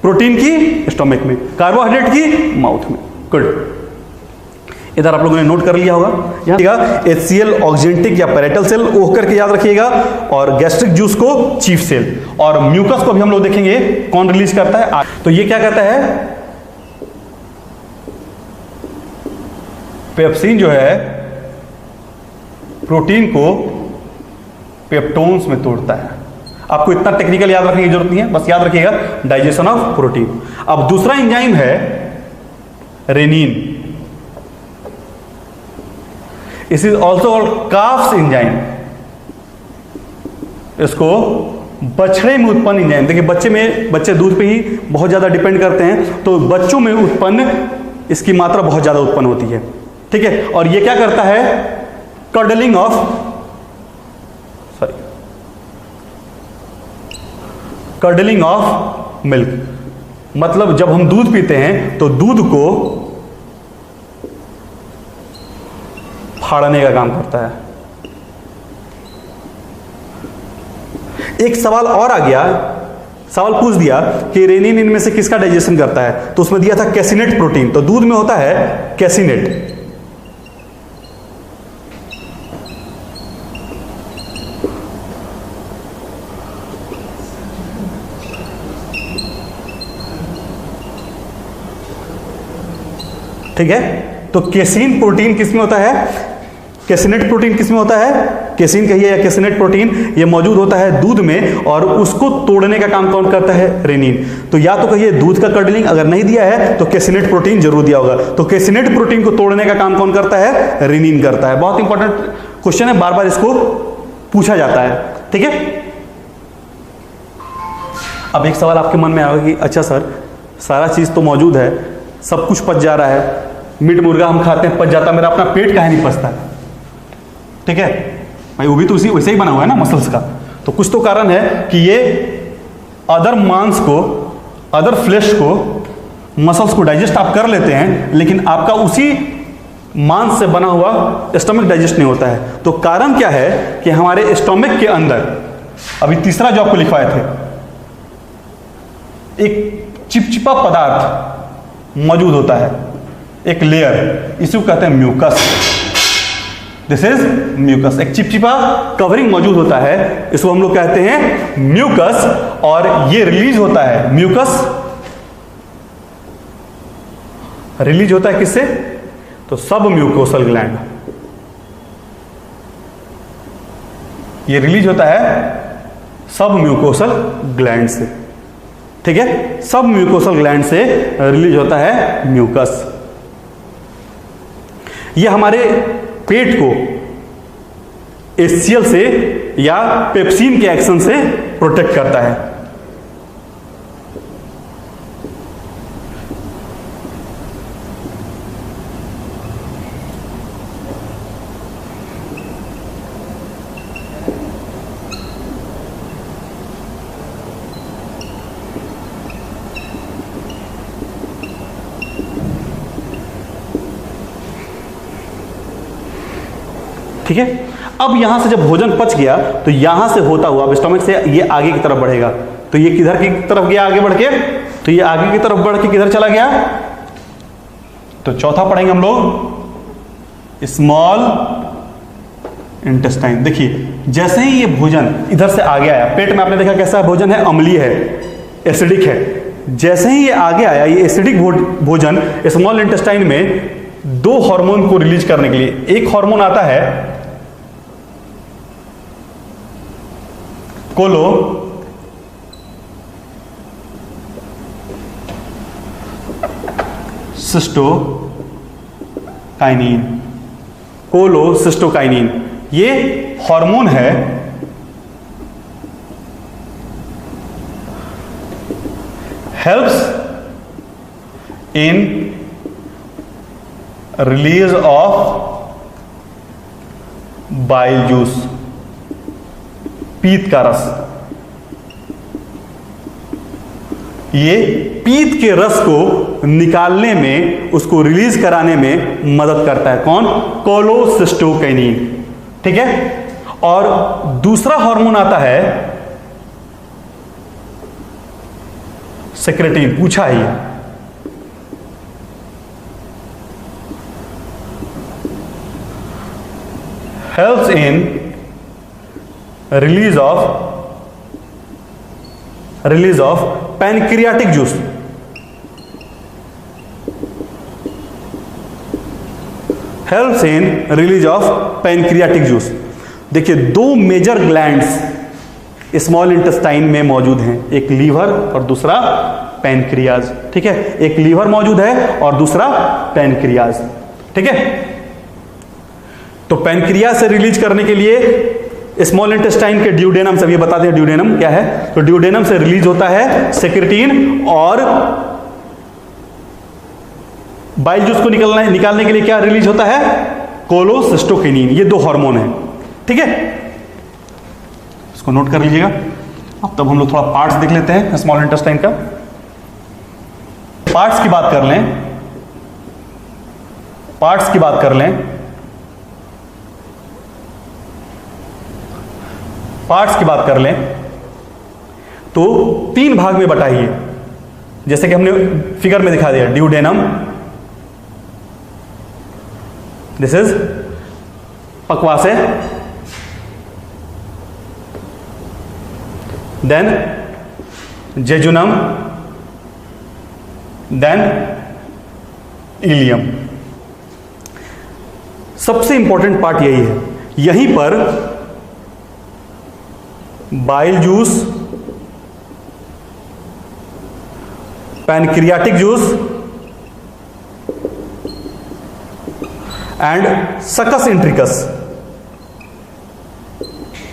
प्रोटीन की स्टोमक में, कार्बोहाइड्रेट की माउथ में। गुड, इधर आप लोगों ने नोट कर लिया होगा। यहाँ HCl ऑक्जेंटिक या पैरेटल सेल ओह करके याद रखिएगा, और गैस्ट्रिक जूस को चीफ सेल, और म्यूकस को भी हम लोग देखेंगे कौन रिलीज करता है। तो ये क्या कहता है? पेप्सिन जो है प्रोटीन को पेप्टोन्स में तोड़ता है। आपको इतना टेक्निकल याद रखने की जरूरत नहीं है, बस याद रखिएगा डाइजेशन ऑफ प्रोटीन। अब दूसरा एंजाइम है रेनिन। इस is also called carbs enzyme. इसको बछड़े में उत्पन्न एंजाइम। देखिए बच्चे दूध पे ही बहुत ज्यादा डिपेंड करते हैं, तो बच्चों में उत्पन्न इसकी मात्रा बहुत ज्यादा उत्पन्न होती है, ठीक है। और ये क्या करता है? Curdling of curdling of milk, मतलब जब हम दूध पीते हैं तो दूध को फाड़ने का काम करता है। एक सवाल और आ गया, सवाल पूछ दिया कि रेनिन इनमें से किसका डाइजेशन करता है? तो उसमें दिया था कैसिनेट प्रोटीन। तो दूध में होता है कैसिनेट। ठीक है, तो केसिन प्रोटीन किसमें होता है? कैसिनेट प्रोटीन किसमें होता है? केसिन कहिए या कैसिनेट प्रोटीन, ये मौजूद होता है दूध में, और उसको तोड़ने का काम कौन करता है? रेनिन। तो या तो कहिए दूध का कर्डलिंग, अगर नहीं दिया है तो कैसिनेट प्रोटीन जरूर दिया होगा। तो कैसिनेट प्रोटीन को तोड़ने का काम कौन करता है? रेनिन करता है। बहुत इंपॉर्टेंट क्वेश्चन है, बार बार इसको पूछा जाता है, ठीक है। अब एक सवाल आपके मन में आएगा कि अच्छा सर, सारा चीज तो मौजूद है, सब कुछ पच जा रहा है, मीट मुर्गा हम खाते हैं, पच जाता, मेरा अपना पेट काहे नहीं पचता? ठीक है भाई, वो भी तो उसी वैसे ही बना हुआ है ना मसल्स का। तो कुछ तो कारण है कि ये अदर मांस को, अदर फ्लेश को, मसल्स को डाइजेस्ट आप कर लेते हैं, लेकिन आपका उसी मांस से बना हुआ स्टमक डाइजेस्ट नहीं होता है। तो कारण क्या है कि हमारे स्टमक के अंदर, अभी तीसरा जो आपको लिखवाए थे, एक चिपचिपा पदार्थ मौजूद होता है, एक लेयर, इसी को कहते हैं म्यूकस। This is mucus. एक चिपचिपा कवरिंग मौजूद होता है, इसको हम लोग कहते हैं म्यूकस। और ये रिलीज होता है, म्यूकस रिलीज होता है किससे? तो सब म्यूकोसल ग्लैंड, ये रिलीज होता है सब म्यूकोसल ग्लैंड से। ठीक है, सब म्यूकोसल ग्लैंड से रिलीज होता है म्यूकस। ये हमारे पेट को एचसीएल से या पेप्सिन के एक्शन से प्रोटेक्ट करता है। ठीक है, अब यहां से जब भोजन पच गया तो यहां से होता हुआ स्टमक से ये आगे की तरफ बढ़ेगा। तो ये किधर की तरफ गया आगे बढ़ के? तो ये आगे की तरफ बढ़ के किधर चला गया? तो चौथा पढ़ेंगे हम लोग स्मॉल इंटेस्टाइन। देखिए, जैसे ही ये भोजन इधर से आगे आया, पेट में आपने देखा कैसा भोजन है, अम्लीय है, एसिडिक है। जैसे ही ये आगे आया, ये एसिडिक भोजन स्मॉल इंटेस्टाइन में दो हार्मोन को रिलीज करने के लिए, एक हार्मोन आता है कोलो सिस्टोकाइनिन, कोलोसिस्टोकाइनिन। ये हार्मोन है helps in release of bile juice, पीत का रस। ये पीत के रस को निकालने में, उसको रिलीज कराने में मदद करता है। कौन? कोलोसिस्टोकाइनिन। ठीक है, और दूसरा हार्मोन आता है सेक्रेटिन। पूछा है ये, helps in release of pancreatic juice। helps in release of pancreatic juice। देखिए, दो मेजर ग्लैंड्स स्मॉल इंटेस्टाइन में मौजूद हैं, एक लीवर और दूसरा पैनक्रियाज। ठीक है, एक लीवर मौजूद है और दूसरा पैनक्रियाज। ठीक है, तो पैनक्रियाज से रिलीज करने के लिए स्मॉल इंटेस्टाइन के ड्यूडेनम से, ये बताते हैं ड्यूडेनम क्या है। तो ड्यूडेनम से रिलीज होता है सेक्रेटिन, और बाइल जूस को निकालने के लिए क्या रिलीज होता है? कोलोसिस्टोकाइनिन। ये दो हार्मोन है। ठीक है, इसको नोट कर लीजिएगा। अब तब हम लोग थोड़ा पार्ट्स देख लेते हैं स्मॉल इंटेस्टाइन का। पार्ट्स की बात कर लें, पार्ट्स की बात कर लें, पार्ट्स की बात कर लें तो तीन भाग में बटा है, जैसे कि हमने फिगर में दिखा दिया। ड्यूडेनम, दिस इज पक्वाशय, देन जेजुनम, देन इलियम। सबसे इंपॉर्टेंट पार्ट यही है, यहीं पर bile juice, pancreatic juice and succus entericus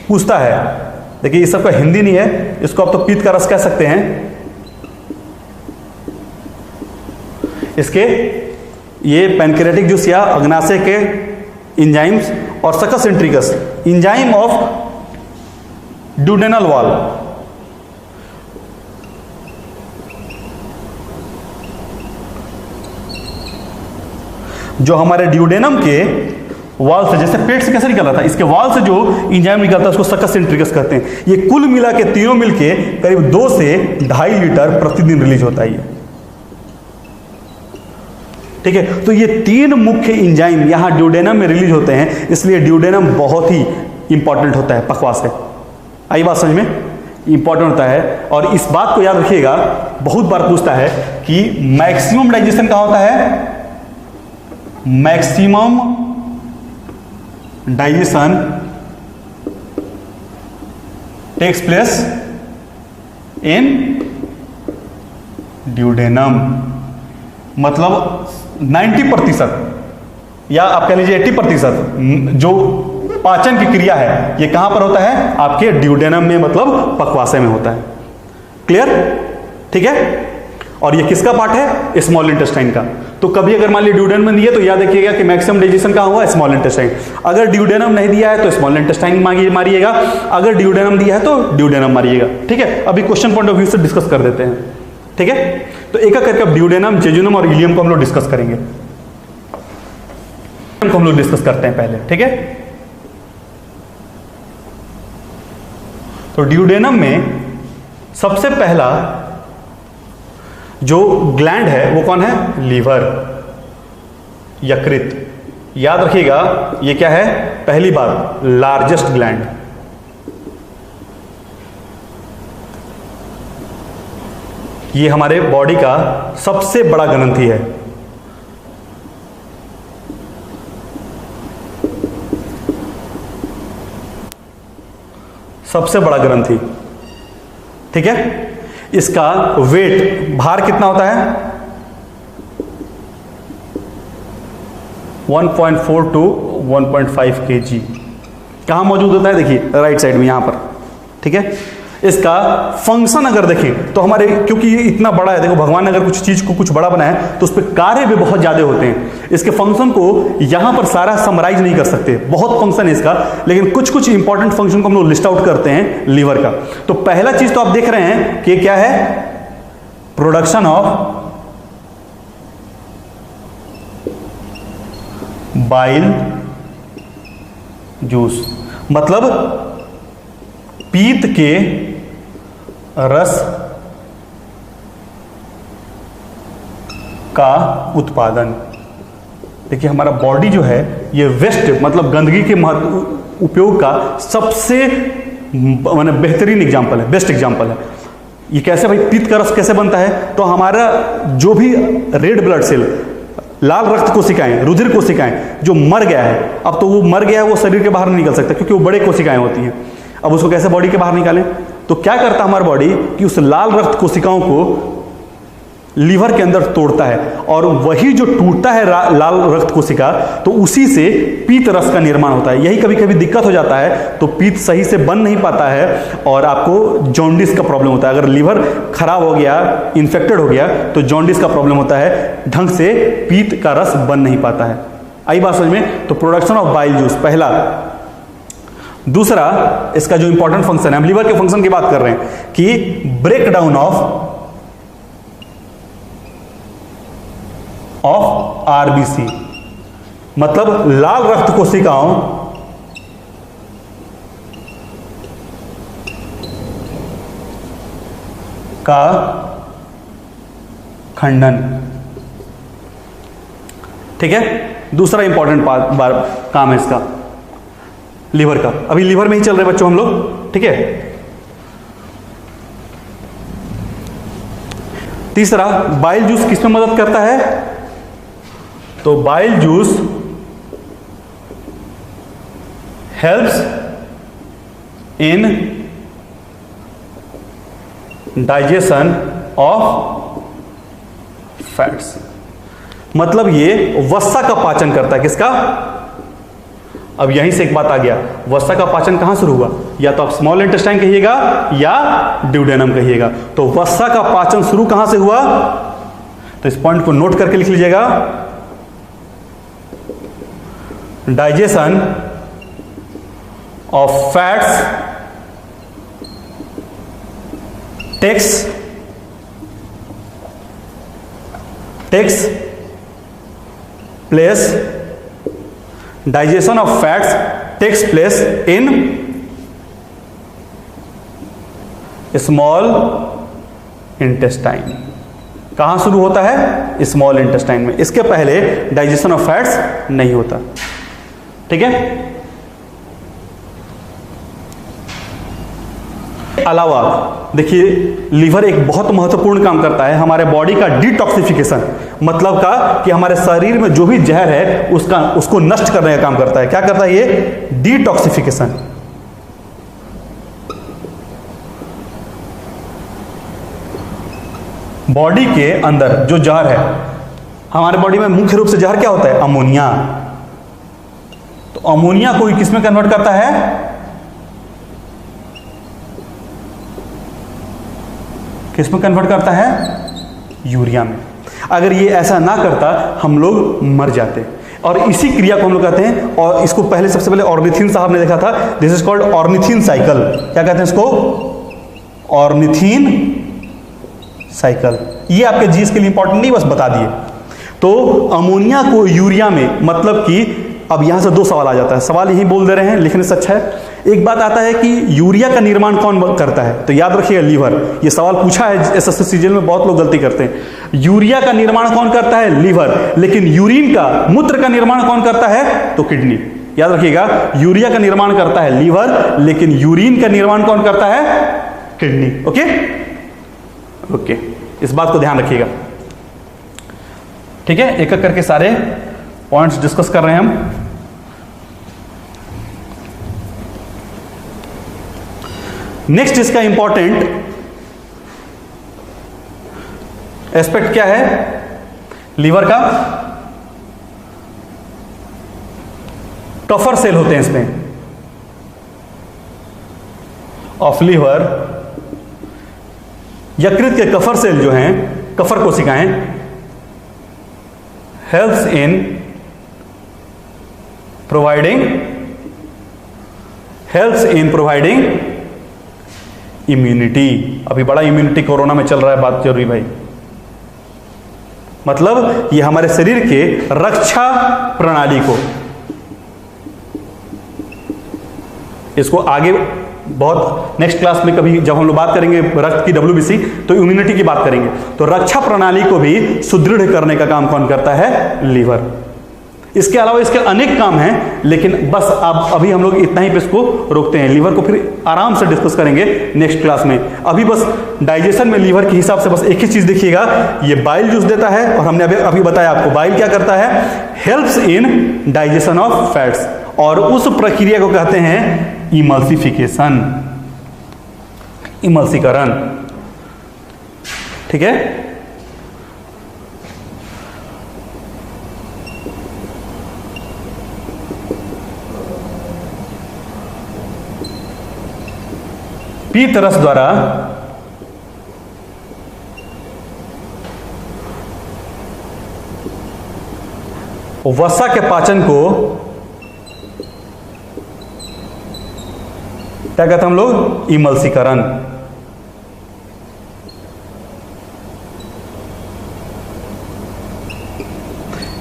पूछता है। देखिए, ये सबका हिंदी नहीं है, इसको आप तो पीत का रस कह सकते हैं। इसके ये पैनक्रियाटिक जूस या अग्नाशय के इंजाइम्स और सकस इंट्रिकस इंजाइम ऑफ ड्यूडेनल वॉल। जो हमारे ड्यूडेनम के वॉल से, जैसे पेट से कैसे निकल रहा था, इसके वॉल से जो इंजाइम निकलता है उसको सकस इंट्रिकस कहते हैं। ये कुल मिला के तीनों मिलके करीब 2 से 2.5 लीटर प्रतिदिन रिलीज होता है ये। ठीक है, तो ये 3 मुख्य इंजाइम यहां ड्यूडेनम में रिलीज होते हैं, इसलिए ड्यूडेनम बहुत ही इंपॉर्टेंट होता है पकवास है। आई बात समझ में? इंपॉर्टेंट होता है। और इस बात को याद रखिएगा, बहुत बार पूछता है कि मैक्सिमम डाइजेशन कहां होता है? Maximum digestion takes place in duodenum, मतलब 90% या आप कह लीजिए 80% जो पाचन की क्रिया है ये कहां पर होता है? आपके ड्यूडेनम में, मतलब पकवासे में होता है। क्लियर? ठीक है। और ये किसका पार्ट है? स्मॉल इंटेस्टाइन का। तो कभी अगर मान लीजिए ड्यूडेनम में दिया तो याद रखिएगा कि मैक्सिमम डाइजेशन कहां हुआ? Small intestine. अगर ड्यूडेनम नहीं दिया है तो स्मॉल इंटेस्टाइन मारिएगा, अगर ड्यूडेनम दिया है तो ड्यूडेनम मारिएगा। ठीक है, अभी क्वेश्चन पॉइंट ऑफ व्यू से डिस्कस कर देते हैं। ठीक है, तो एक एक करके ड्यूडेनम, जेजुनम और इलियम को हम लोग डिस्कस करेंगे। हम लोग डिस्कस करते हैं पहले। ठीक है, तो ड्यूडेनम में सबसे पहला जो ग्लैंड है वो कौन है? लीवर, यकृत। याद रखिएगा ये क्या है? पहली बात लार्जेस्ट ग्लैंड। ये हमारे बॉडी का सबसे बड़ा ग्रंथि है। सबसे बड़ा ग्रंथि। ठीक है, इसका वेट, भार कितना होता है? 1.4 to 1.5 kg। कहां मौजूद होता है? देखिए राइट साइड में, यहां पर। ठीक है, इसका फंक्शन अगर देखें तो हमारे, क्योंकि ये इतना बड़ा है, देखो भगवान ने अगर कुछ चीज को कुछ बड़ा बनाया तो उस पर कार्य भी बहुत ज्यादा होते हैं। इसके फंक्शन को यहां पर सारा समराइज नहीं कर सकते, बहुत फंक्शन है इसका, लेकिन कुछ कुछ इंपॉर्टेंट फंक्शन को हम लोग लिस्ट आउट करते हैं लीवर का। तो पहला चीज तो आप देख रहे हैं कि क्या है? प्रोडक्शन ऑफ बाइल जूस, मतलब पीत के रस का उत्पादन। देखिए हमारा बॉडी जो है ये वेस्ट, मतलब गंदगी के महत्व उपयोग का सबसे माने बेहतरीन एग्जाम्पल है, बेस्ट एग्जाम्पल है। ये कैसे भाई? पीत का रस कैसे बनता है? तो हमारा जो भी रेड ब्लड सेल, लाल रक्त कोशिकाएं, रुधिर कोशिकाएं जो मर गया है, अब तो वो मर गया है, वो शरीर के बाहर नहीं निकल सकता क्योंकि वो बड़े कोशिकाएं होती हैं। अब उसको कैसे बॉडी के बाहर निकालें? तो क्या करता हमारी बॉडी कि उस लाल रक्त कोशिकाओं को लीवर के अंदर तोड़ता है, और वही जो टूटता है लाल रक्त कोशिका, तो उसी से पीत रस का निर्माण होता है। यही कभी कभी दिक्कत हो जाता है, तो पीत सही से बन नहीं पाता है और आपको जॉन्डिस का प्रॉब्लम होता है। अगर लीवर खराब हो गया, इन्फेक्टेड हो गया, तो जॉन्डिस का प्रॉब्लम होता है, ढंग से पीत का रस बन नहीं पाता है। आई बात समझ में? तो प्रोडक्शन ऑफ बाइल जूस पहला। दूसरा, इसका जो इंपॉर्टेंट फंक्शन है, हम लीवर के फंक्शन की बात कर रहे हैं कि ब्रेक डाउन ऑफ आरबीसी, मतलब लाल रक्त कोशिकाओं का खंडन। ठीक है, दूसरा इंपॉर्टेंट काम है इसका लीवर का। अभी लीवर में ही चल रहे बच्चों हम लोग। ठीक है, तीसरा, बाइल जूस किसमें मदद करता है? तो bile juice helps in digestion of fats, मतलब ये वसा का पाचन करता है। किसका? अब यहीं से एक बात आ गया, वसा का पाचन कहां शुरू हुआ? या तो आप स्मॉल इंटेस्टाइन कहिएगा या ड्यूडेनम कहिएगा। तो वसा का पाचन शुरू कहां से हुआ? तो इस पॉइंट को नोट करके लिख लीजिएगा, digestion of fats takes place digestion of fats takes place in small intestine. कहां शुरू होता है? स्मॉल इंटेस्टाइन में। इसके पहले डाइजेशन ऑफ फैट्स नहीं होता। ठीक है। अलावा देखिए, लीवर एक बहुत महत्वपूर्ण काम करता है हमारे बॉडी का डिटॉक्सिफिकेशन, मतलब का कि हमारे शरीर में जो भी जहर है उसको नष्ट करने का काम करता है। क्या करता है ये? डिटॉक्सिफिकेशन। बॉडी के अंदर जो जहर है, हमारे बॉडी में मुख्य रूप से जहर क्या होता है? अमोनिया। तो अमोनिया को किस में कन्वर्ट करता है? किस में कन्वर्ट करता है? यूरिया में। अगर ये ऐसा ना करता हम लोग मर जाते। और इसी क्रिया को हम लोग कहते हैं, और इसको पहले सबसे पहले ऑर्निथिन साहब ने देखा था। This is called ornithine cycle. क्या कहते हैं इसको? Ornithine cycle. ये आपके जीएस के लिए इंपॉर्टेंट नहीं, बस बता दिए। तो अमोनिया को यूरिया में, मतलब कि अब यहां से दो सवाल आ जाता है। सवाल यही बोल दे रहे हैं, लिखने से अच्छा है। एक बात आता है कि यूरिया का निर्माण कौन करता है? तो याद रखिएगा लीवर। ये सवाल पूछा है एसएससी सीजीएल में, बहुत लोग गलती करते हैं। यूरिया का निर्माण कौन करता है? लीवर। लेकिन यूरिन का, मूत्र का निर्माण कौन करता है? तो किडनी। याद रखिएगा, यूरिया का निर्माण करता है लीवर, लेकिन यूरिन का निर्माण कौन करता है? किडनी। ओके ओके, इस बात को ध्यान रखिएगा। ठीक है, एक एक करके सारे पॉइंट्स डिस्कस कर रहे हैं हम। नेक्स्ट इसका इंपॉर्टेंट एस्पेक्ट क्या है लीवर का? कफर सेल होते हैं इसमें ऑफ लीवर। यकृत के कफर सेल जो हैं, कफर कोशिकाएं, हेल्प्स इन प्रोवाइडिंग इम्यूनिटी। अभी बड़ा इम्यूनिटी कोरोना में चल रहा है, बात जरूरी भाई। मतलब ये हमारे शरीर के रक्षा प्रणाली को, इसको आगे बहुत नेक्स्ट क्लास में कभी जब हम लोग बात करेंगे रक्त की WBC, तो इम्यूनिटी की बात करेंगे। तो रक्षा प्रणाली को भी सुदृढ़ करने का काम कौन करता है? लीवर। इसके अलावा इसके अनेक काम हैं, लेकिन बस अब अभी हम लोग इतना ही पे इसको रोकते हैं। लीवर को फिर आराम से डिस्कस करेंगे नेक्स्ट क्लास में। अभी बस डाइजेशन में लीवर के हिसाब से बस एक ही चीज देखिएगा, ये बाइल जूस देता है। और हमने अभी बताया आपको बाइल क्या करता है? Helps in digestion of fats, और उस प्रक्रिया को कहते हैं इमल्सिफिकेशन, इमल्सीकरण। ठीक है। पीत रस द्वारा वसा के पाचन को क्या कहते हैं हम लोग? इमल्सीकरण।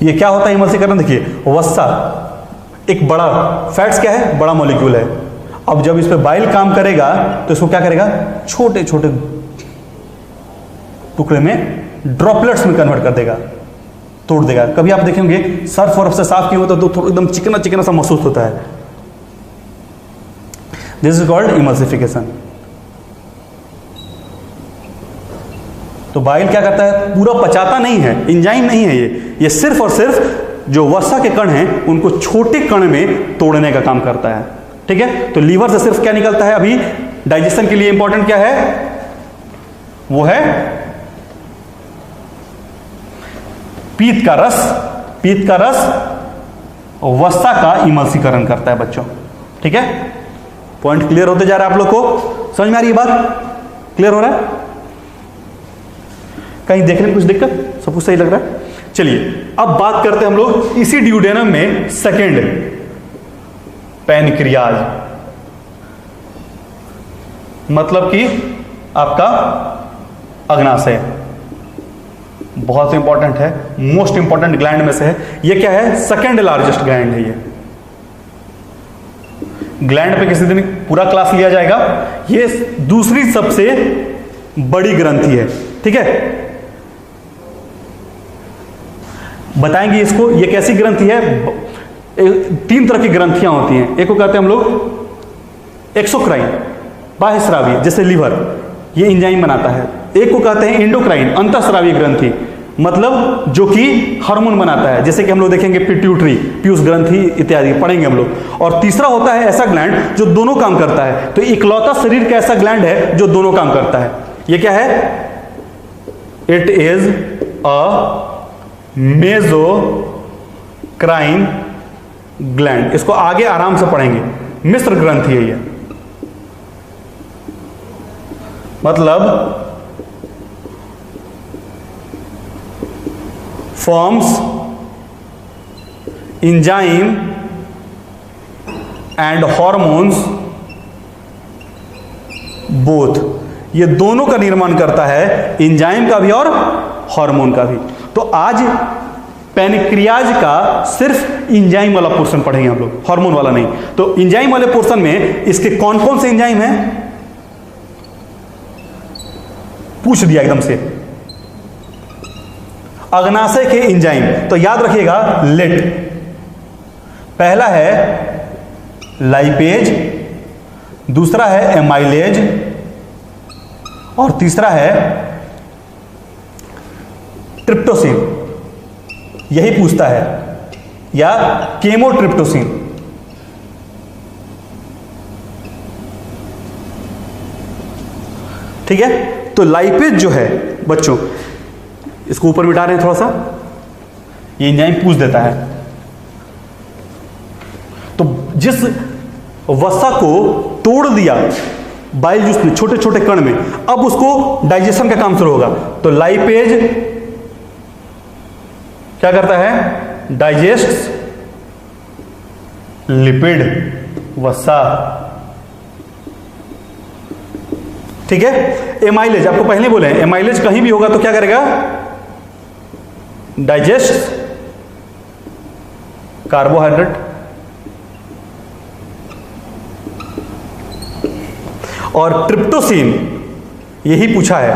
ये क्या होता है इमल्सीकरण? देखिए, वसा एक बड़ा, फैट्स क्या है? बड़ा मॉलिक्यूल है। अब जब इस पे बाइल काम करेगा तो इसको क्या करेगा? छोटे छोटे टुकड़े में, ड्रॉपलेट्स में कन्वर्ट कर देगा, तोड़ देगा। कभी आप देखेंगे सर्फ वर्फ से साफ किए हो तो एकदम चिकना चिकना सा महसूस होता है। This is called emulsification. तो बाइल क्या करता है? पूरा पचाता नहीं है, एंजाइम नहीं है ये सिर्फ और सिर्फ जो वसा के कण हैं उनको छोटे कण में तोड़ने का काम करता है। ठीक है। तो लीवर से सिर्फ क्या निकलता है? अभी डाइजेशन के लिए इंपॉर्टेंट क्या है? वो है पीत का रस। पीत का रस वसा का इमल्सीकरण करता है बच्चों। ठीक है। पॉइंट क्लियर होते जा रहा है आप लोग को? समझ में आ रही है बात? क्लियर हो रहा है? कहीं देखने में कुछ दिक्कत? सब कुछ सही लग रहा है? चलिए अब बात करते हैं हम लोग इसी ड्यूडेनम में सेकेंड पैनक्रियाज, मतलब कि आपका अग्नाशय। बहुत इंपॉर्टेंट है, मोस्ट इंपॉर्टेंट ग्लैंड में से है। ये क्या है? सेकेंड लार्जेस्ट ग्लैंड है ये। ग्लैंड पे किसी दिन पूरा क्लास लिया जाएगा। ये दूसरी सबसे बड़ी ग्रंथि है, ठीक है। बताएंगे इसको, ये कैसी ग्रंथि है। तीन तरह की ग्रंथियां होती हैं। एक को कहते हैं हम लोग एक्सोक्राइन, बाह्यस्रावी, जैसे लीवर, ये एंजाइम बनाता है। एक को कहते हैं एंडोक्राइन, अंतःस्रावी ग्रंथि, मतलब जो कि हार्मोन बनाता है, जैसे कि हम लोग देखेंगे पिट्यूटरी, पीयूष ग्रंथि इत्यादि पढ़ेंगे हम लोग। और तीसरा होता है ऐसा ग्लैंड जो दोनों काम करता है। तो इकलौता शरीर का ऐसा ग्लैंड है जो दोनों काम करता है। ये क्या है? It is a mesocrine gland. इसको आगे आराम से पढ़ेंगे। मिश्र ग्रंथि है ये, मतलब forms enzyme and hormones both. ये दोनों का निर्माण करता है, एंजाइम का भी और हार्मोन का भी। तो आज पैनक्रियाज का सिर्फ एंजाइम वाला पोर्शन पढ़ेंगे हम लोग, हार्मोन वाला नहीं। तो एंजाइम वाले पोर्शन में इसके कौन कौन से एंजाइम हैं पूछ दिया एकदम से। अग्नाशय के एंजाइम, तो याद रखिएगा लेट। पहला है लाइपेज, दूसरा है एमाइलेज, और तीसरा है ट्रिप्टोसिन। यही पूछता है, या केमोट्रिप्टोसिन। ठीक है। तो लाइपेज जो है बच्चों, इसको ऊपर मिटा रहे हैं थोड़ा सा, ये एंजाइम पूछ देता है। तो जिस वसा को तोड़ दिया बाइल जूस ने छोटे छोटे कण में, अब उसको डाइजेशन का काम शुरू होगा। तो लाइपेज क्या करता है? डाइजेस्ट लिपिड वसा। ठीक है। एमाइलेज आपको पहले बोले हैं, एमाइलेज कहीं भी होगा तो क्या करेगा? Digest carbohydrate. और ट्रिप्टोसिन यही पूछा है,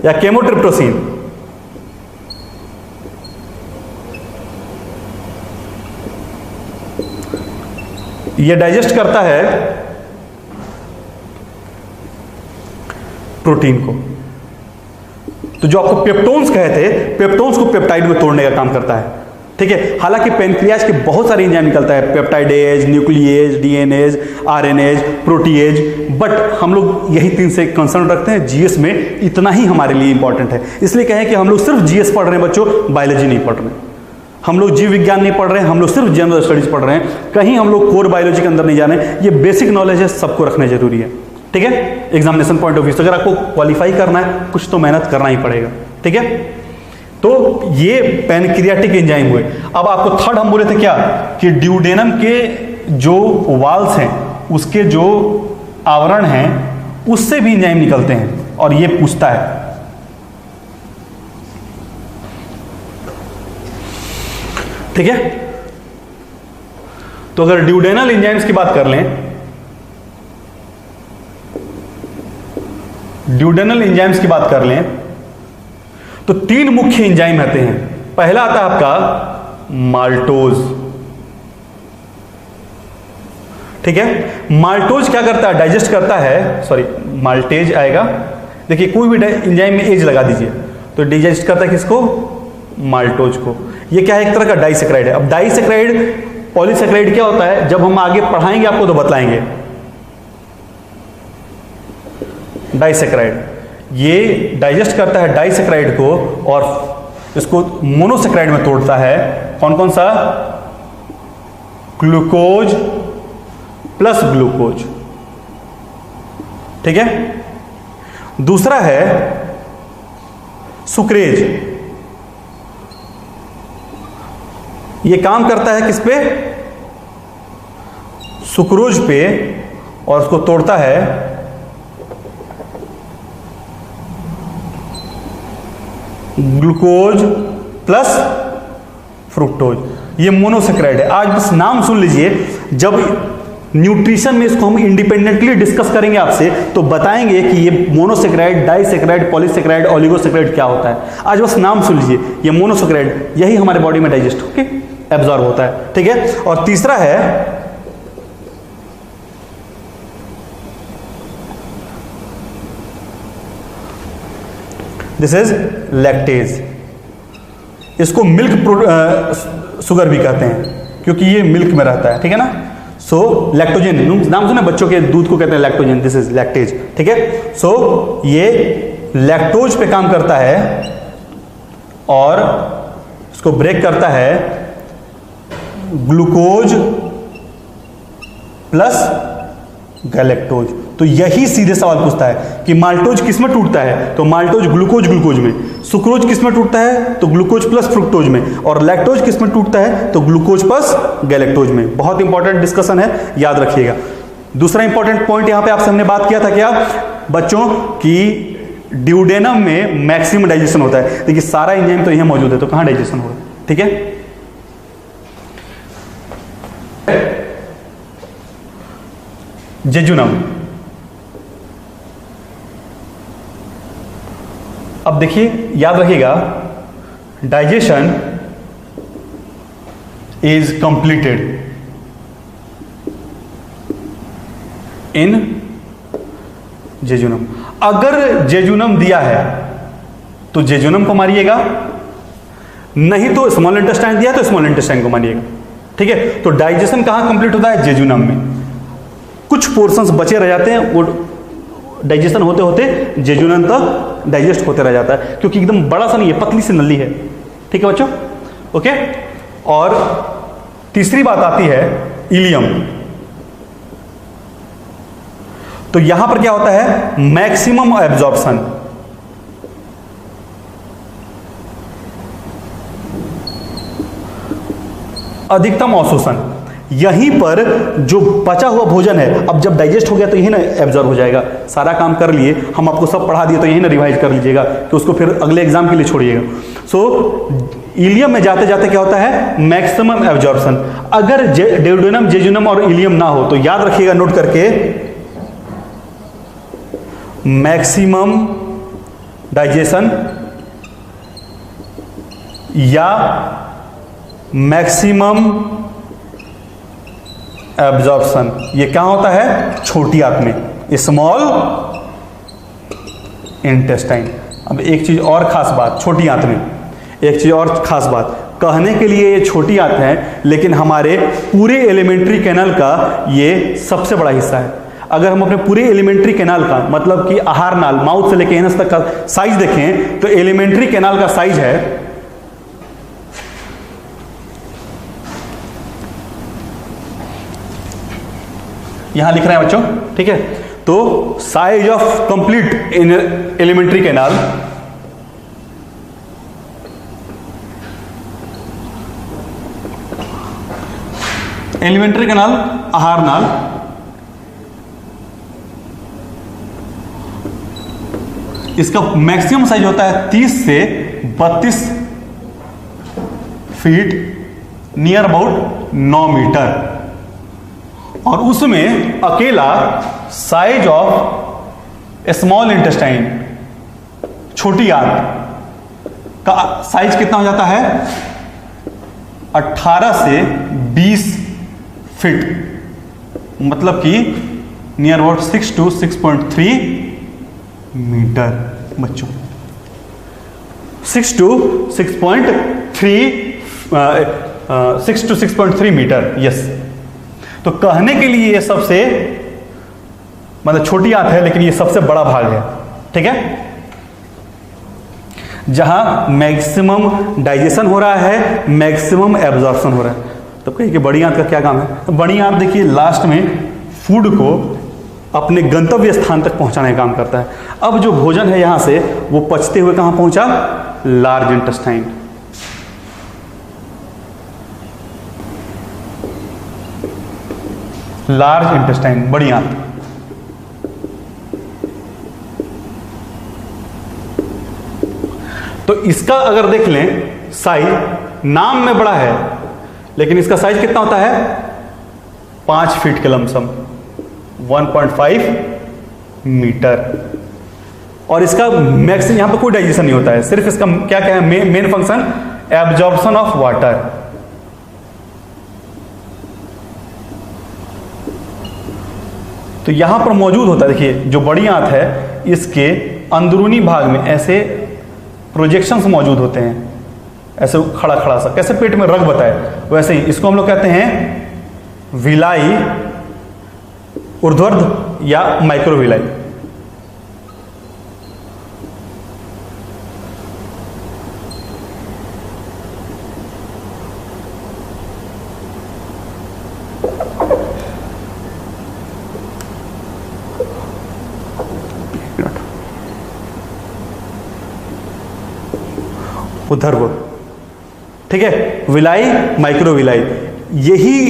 या केमोट्रिप्टोसिन। ये डाइजेस्ट करता है प्रोटीन को। तो जो आपको पेप्टोन्स कहे थे, पेप्टोन्स को पेप्टाइड में तोड़ने का काम करता है। ठीक है। हालांकि पैनक्रियाज के बहुत सारे एंजाइम निकलता है, peptidase, nuclease, DNAs, RNase, protease, but हम लोग यही तीन से कंसर्न रखते हैं। जीएस में इतना ही हमारे लिए इंपॉर्टेंट है। इसलिए कहें कि हम लोग सिर्फ जीएस पढ़ रहे हैं बच्चों, बायोलॉजी नहीं पढ़ रहे, हम लोग जीव विज्ञान नहीं पढ़ रहे हैं, हम लोग सिर्फ जनरल स्टडीज पढ़ रहे हैं। कहीं हम लोग कोर बायोलॉजी के अंदर नहीं जा रहे हैं। ये बेसिक नॉलेज है, सबको रखना जरूरी है। ठीक है। एग्जामिनेशन पॉइंट ऑफ व्यू से अगर आपको क्वालिफाई करना है, कुछ तो मेहनत करना ही पड़ेगा। ठीक है। तो ये पैनक्रियाटिक एंजाइम हुए। अब आपको थर्ड हम बोले थे क्या, कि ड्यूडेनम के जो वाल्स हैं, उसके जो आवरण हैं, उससे भी एंजाइम निकलते हैं, और ये पूछता है। ठीक है। तो अगर ड्यूडेनल एंजाइम्स की बात कर लें, ड्यूडेनल एंजाइम्स की बात कर लें तो तीन मुख्य एंजाइम आते हैं। पहला आता है आपका माल्टोज। ठीक है। माल्टोज क्या करता है? डाइजेस्ट करता है, सॉरी माल्टेज आएगा। देखिए कोई भी एंजाइम में एज लगा दीजिए तो डाइजेस्ट करता है किसको? माल्टोज को। ये क्या है? एक तरह का डाइसेक्राइड है। अब डाइसेक्राइड पॉलीसेक्राइड क्या होता है, जब हम आगे पढ़ाएंगे आपको तो बतलाएंगे। डाइसेक्राइड ये डाइजेस्ट करता है डाइसेक्राइड को, और इसको मोनोसेक्राइड में तोड़ता है। कौन कौन सा? Glucose plus glucose. ठीक है। दूसरा है सुक्रेज। ये काम करता है किस पे? सुक्रोज पे और उसको तोड़ता है ग्लूकोज प्लस फ्रुक्टोज। ये मोनोसेक्राइड है। आज बस नाम सुन लीजिए, जब न्यूट्रिशन में इसको हम इंडिपेंडेंटली डिस्कस करेंगे आपसे तो बताएंगे कि ये मोनोसेक्राइड, डाइसेक्राइड, पॉलीसेक्राइड, ओलिगोसेक्राइड क्या होता है। आज बस नाम सुन लीजिए, ये मोनोसेक्राइड यही हमारे बॉडी में डाइजेस्ट होके एब्जॉर्ब होता है, ठीक है। और तीसरा है दिस इज लैक्टेज। इसको मिल्क शुगर भी कहते हैं क्योंकि ये मिल्क में रहता है, ठीक है ना। सो लैक्टोजेन, नाम सुना बच्चों के दूध को कहते हैं लैक्टोजेन, दिस इज लैक्टेज, ठीक है। सो ये लैक्टोज पे काम करता है और इसको ब्रेक करता है ग्लूकोज प्लस गैलेक्टोज। तो यही सीधे सवाल पूछता है कि माल्टोज किस में टूटता है, तो माल्टोज ग्लूकोज में, सुक्रोज किस में टूटता है तो ग्लूकोज प्लस फ्रुक्टोज में, और लैक्टोज किस में टूटता है तो ग्लूकोज प्लस गैलेक्टोज में। बहुत इंपॉर्टेंट डिस्कशन है, याद रखिएगा। दूसरा इंपॉर्टेंट पॉइंट यहां पे आपसे हमने बात किया था क्या बच्चों की ड्यूडेनम में मैक्सिमम डाइजेशन होता है। देखिए सारा एंजाइम तो यहां मौजूद है, तो कहां डाइजेशन होगा, ठीक है। जेजुनम, अब देखिए याद रखिएगा, digestion is completed in jejunum. अगर जेजुनम दिया है तो जेजुनम को मारिएगा, नहीं तो स्मॉल इंटेस्टाइन दिया तो स्मॉल इंटेस्टाइन को मारिएगा, ठीक है। तो डाइजेशन कहां कंप्लीट होता है, जेजुनम में। कुछ पोर्शंस बचे रह जाते हैं, वो डाइजेशन होते होते जेजुनम तक डाइजेस्ट होते रह जाता है, क्योंकि एकदम बड़ा सा नहीं है, पतली सी नली है, ठीक है बच्चों, ओके। और तीसरी बात आती है इलियम। तो यहां पर क्या होता है, मैक्सिमम एब्जॉर्प्शन। अधिकतम अवशोषण। यहीं पर जो बचा हुआ भोजन है, अब जब डाइजेस्ट हो गया तो यही ना एब्जॉर्ब हो जाएगा। सारा काम कर लिए, हम आपको सब पढ़ा दिए तो यही ना रिवाइज कर लीजिएगा, कि उसको फिर अगले एग्जाम के लिए छोड़िएगा। सो इलियम में जाते जाते क्या होता है, मैक्सिमम एब्जॉर्प्शन। अगर ड्यूडेनम, जेजुनम और इलियम ना हो तो याद रखिएगा नोट करके, मैक्सिमम डाइजेशन या मैक्सिमम एब्जॉर्प्शन, ये क्या होता है, छोटी आंत में, स्मॉल इंटेस्टाइन। अब एक चीज और खास बात, छोटी आंत में एक चीज और खास बात, कहने के लिए ये छोटी आंत है, लेकिन हमारे पूरे एलिमेंट्री कैनाल का ये सबसे बड़ा हिस्सा है। अगर हम अपने पूरे एलिमेंट्री कैनाल का, मतलब कि आहार नाल, माउथ से लेकर एनस तक का साइज देखें तो एलिमेंट्री कैनाल का साइज है यहां लिख रहे हैं बच्चों, ठीक है। तो size of complete in alimentary canal आहार नाल इसका मैक्सिमम साइज होता है 30 से 32 फीट, नियर अबाउट 9 मीटर। और उसमें अकेला साइज ऑफ स्मॉल इंटेस्टाइन, छोटी आंत का साइज कितना हो जाता है, 18 से 20 फीट, मतलब कि नियर अबाउट 6 to 6.3 मीटर बच्चों, 6 to 6.3 मीटर, यस। तो कहने के लिए ये सबसे मतलब छोटी आंत है, लेकिन ये सबसे बड़ा भाग है, ठीक है, जहां मैक्सिमम डाइजेशन हो रहा है, मैक्सिमम एब्जॉर्प्शन हो रहा है। तो कहिए कि बड़ी आंत का क्या काम है, तो बड़ी आंत देखिए लास्ट में फूड को अपने गंतव्य स्थान तक पहुंचाने का काम करता है। अब जो भोजन है यहां से वो पचते हुए कहां पहुंचा, लार्ज इंटेस्टाइन। लार्ज इंटेस्टाइन, बड़ी आंत। तो इसका अगर देख लें साइज, नाम में बड़ा है लेकिन इसका साइज कितना होता है 5 फीट के लमसम, 1.5 मीटर। और इसका मैक्सिमम, यहां पर कोई डाइजेशन नहीं होता है, सिर्फ इसका क्या क्या है main function, absorption of water. तो यहां पर मौजूद होता है, देखिए जो बड़ी आंत है इसके अंदरूनी भाग में ऐसे प्रोजेक्शंस मौजूद होते हैं, ऐसे खड़ा खड़ा सा, कैसे पेट में रग बताए वैसे ही इसको हम लोग कहते हैं विलाई, ऊर्ध्वाधर या माइक्रोविलाई। ऊर्ध्व, ठीक है, विलाई, माइक्रोविलाई, यही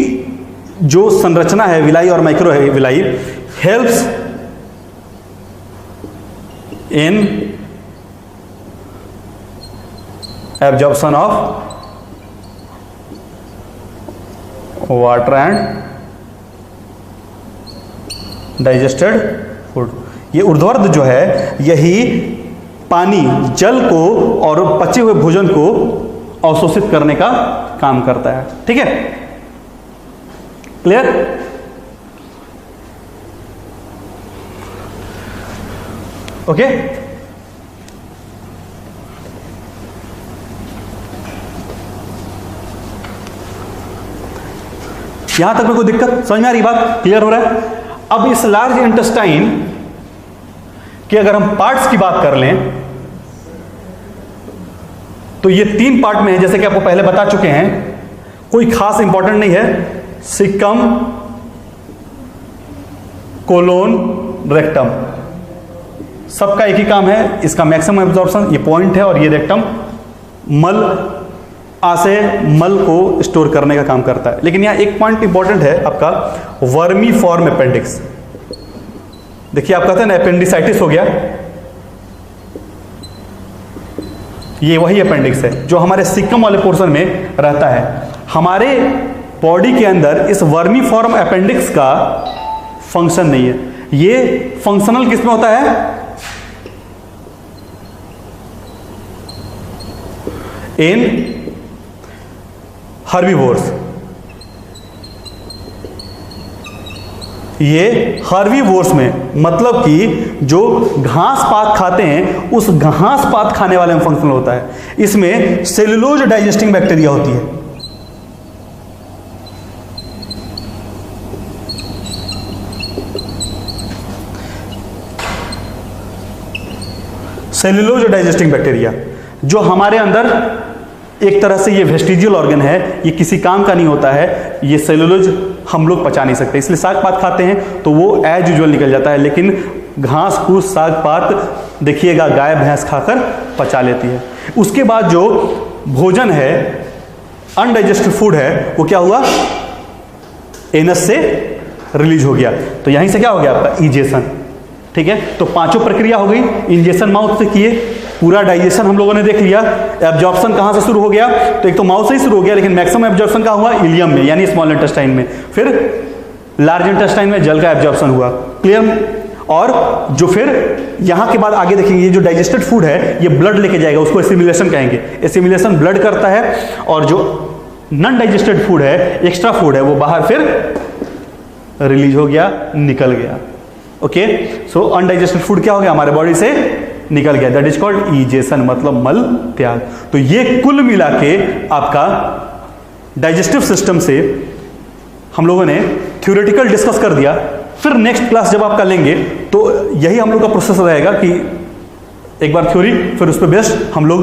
जो संरचना है विलाई और microvilli helps in absorption of water and digested food. ये ऊर्ध्वाधर जो है यही पानी, जल को और पचे हुए भोजन को अवशोषित करने का काम करता है, ठीक है, क्लियर। ओके, यहां तक में कोई दिक्कत समझ में आ रही, बात क्लियर हो रहा है। अब इस लार्ज इंटेस्टाइन कि अगर हम पार्ट्स की बात कर लें तो ये 3 पार्ट में है, जैसे कि आपको पहले बता चुके हैं, कोई खास इंपॉर्टेंट नहीं है, सिक्कम, कोलोन, रेक्टम, सबका एक ही काम है, इसका मैक्सिमम एब्जॉर्प्शन ये पॉइंट है और ये रेक्टम मल से मल को स्टोर करने का काम करता है। लेकिन यहां एक पॉइंट इंपॉर्टेंट है आपका, वर्मी फॉर्म अपेंडिक्स। देखिए आप कहते हैं ना अपेंडिसाइटिस हो गया, ये वही अपेंडिक्स है जो हमारे सिक्कम वाले पोर्शन में रहता है। हमारे बॉडी के अंदर इस वर्मी फॉर्म अपेंडिक्स का फंक्शन नहीं है, ये फंक्शनल किस में होता है, इन हर्बीवोर्स। ये हर्बीवोर्स में मतलब कि जो घास पात खाते हैं उस घास पात खाने वाले में फंक्शनल होता है। इसमें सेलुलोज डाइजेस्टिंग बैक्टीरिया होती है। सेलुलोज डाइजेस्टिंग बैक्टीरिया जो हमारे अंदर एक तरह से ये वेस्टिजियल ऑर्गन है, ये किसी काम का नहीं होता है, ये सेलुलोज हम लोग पचा नहीं सकते, इसलिए साग पात खाते हैं तो वो एज यूजुअल निकल जाता है। लेकिन घास फूस साग पात देखिएगा गाय भैंस खाकर पचा लेती है। उसके बाद जो भोजन है, अनडाइजेस्टेड फूड है, वो क्या हुआ, एनस से रिलीज हो गया। तो यहीं से क्या हो गया आपका इजेशन, ठीक है। तो 5 प्रक्रिया हो गई, इंजेक्शन माउथ से किए, पूरा डाइजेशन हम लोगों ने देख लिया। एब्जॉर्प्शन कहां से शुरू हो गया, तो एक तो माउथ से ही शुरू हो गया, लेकिन मैक्सिमम एब्जॉर्प्शन कहां हुआ, इलियम में यानी स्मॉल इंटेस्टाइन में, फिर लार्ज इंटेस्टाइन में जल का एब्जॉर्प्शन हुआ, क्लियर। और जो फिर यहां के बाद आगे देखेंगे, ये जो डाइजेस्टेड फूड है ये ब्लड लेके जाएगा, उसको एसिमिलेशन कहेंगे। एसिमिलेशन ब्लड करता है, और जो नॉन डाइजेस्टेड फूड है, एक्स्ट्रा फूड है, वो बाहर फिर रिलीज हो गया, निकल गया। ओके, सो अनडाइजेस्टेड फूड क्या हो गया, हमारे बॉडी से निकल गया, दैट इज कॉल्ड इजेशन, मतलब मल त्याग। तो ये कुल मिला के आपका डाइजेस्टिव सिस्टम से हम लोगों ने थ्योरेटिकल डिस्कस कर दिया। फिर नेक्स्ट क्लास जब आपका लेंगे तो यही हम लोग का प्रोसेस रहेगा कि एक बार थ्योरी, फिर उस पर बेस्ड हम लोग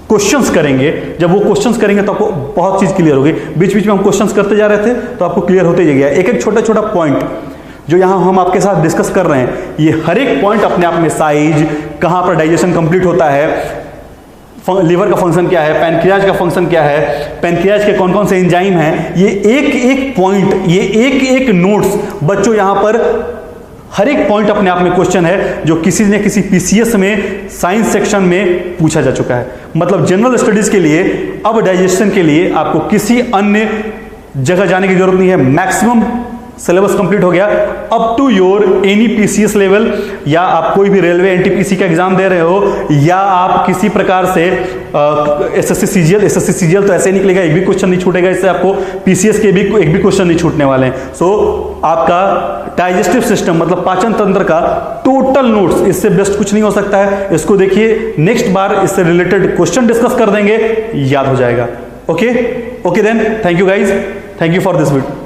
क्वेश्चंस करेंगे। जब वो क्वेश्चंस करेंगे तो आपको बहुत चीज क्लियर होगी। बीच बीच में हम क्वेश्चंस करते जा रहे थे तो आपको क्लियर होते ही गया। एक एक छोटा छोटा पॉइंट जो यहां हम आपके साथ डिस्कस कर रहे हैं, ये हर एक पॉइंट अपने आप में, साइज, कहां पर डाइजेशन कंप्लीट होता है, लीवर का फंक्शन क्या है, पैनक्रियाज का फंक्शन क्या है, पैनक्रियाज के कौन कौन से एंजाइम हैं, ये एक एक पॉइंट, ये एक एक नोट्स बच्चों यहां पर हर एक पॉइंट अपने आप में क्वेश्चन है जो किसी न किसी पीसीएस में साइंस सेक्शन में पूछा जा चुका है। मतलब जनरल स्टडीज के लिए अब डाइजेशन के लिए आपको किसी अन्य जगह जाने की जरूरत नहीं है। मैक्सिमम सिलेबस कंप्लीट हो गया up to your any PCS level, या आप कोई भी रेलवे एनटीपीसी का एग्जाम दे रहे हो, या आप किसी प्रकार से एसएससी सीजीएल तो ऐसे ही निकलेगा, एक भी क्वेश्चन नहीं छूटेगा इससे, आपको पीसीएस के भी एक भी क्वेश्चन नहीं छूटने वाले हैं। सो आपका डाइजेस्टिव सिस्टम मतलब पाचन तंत्र का टोटल नोट्स, इससे बेस्ट कुछ नहीं हो सकता है। इसको देखिए, नेक्स्ट बार इससे रिलेटेड क्वेश्चन डिस्कस कर देंगे, याद हो जाएगा। Okay then, thank you guys, thank you for this video.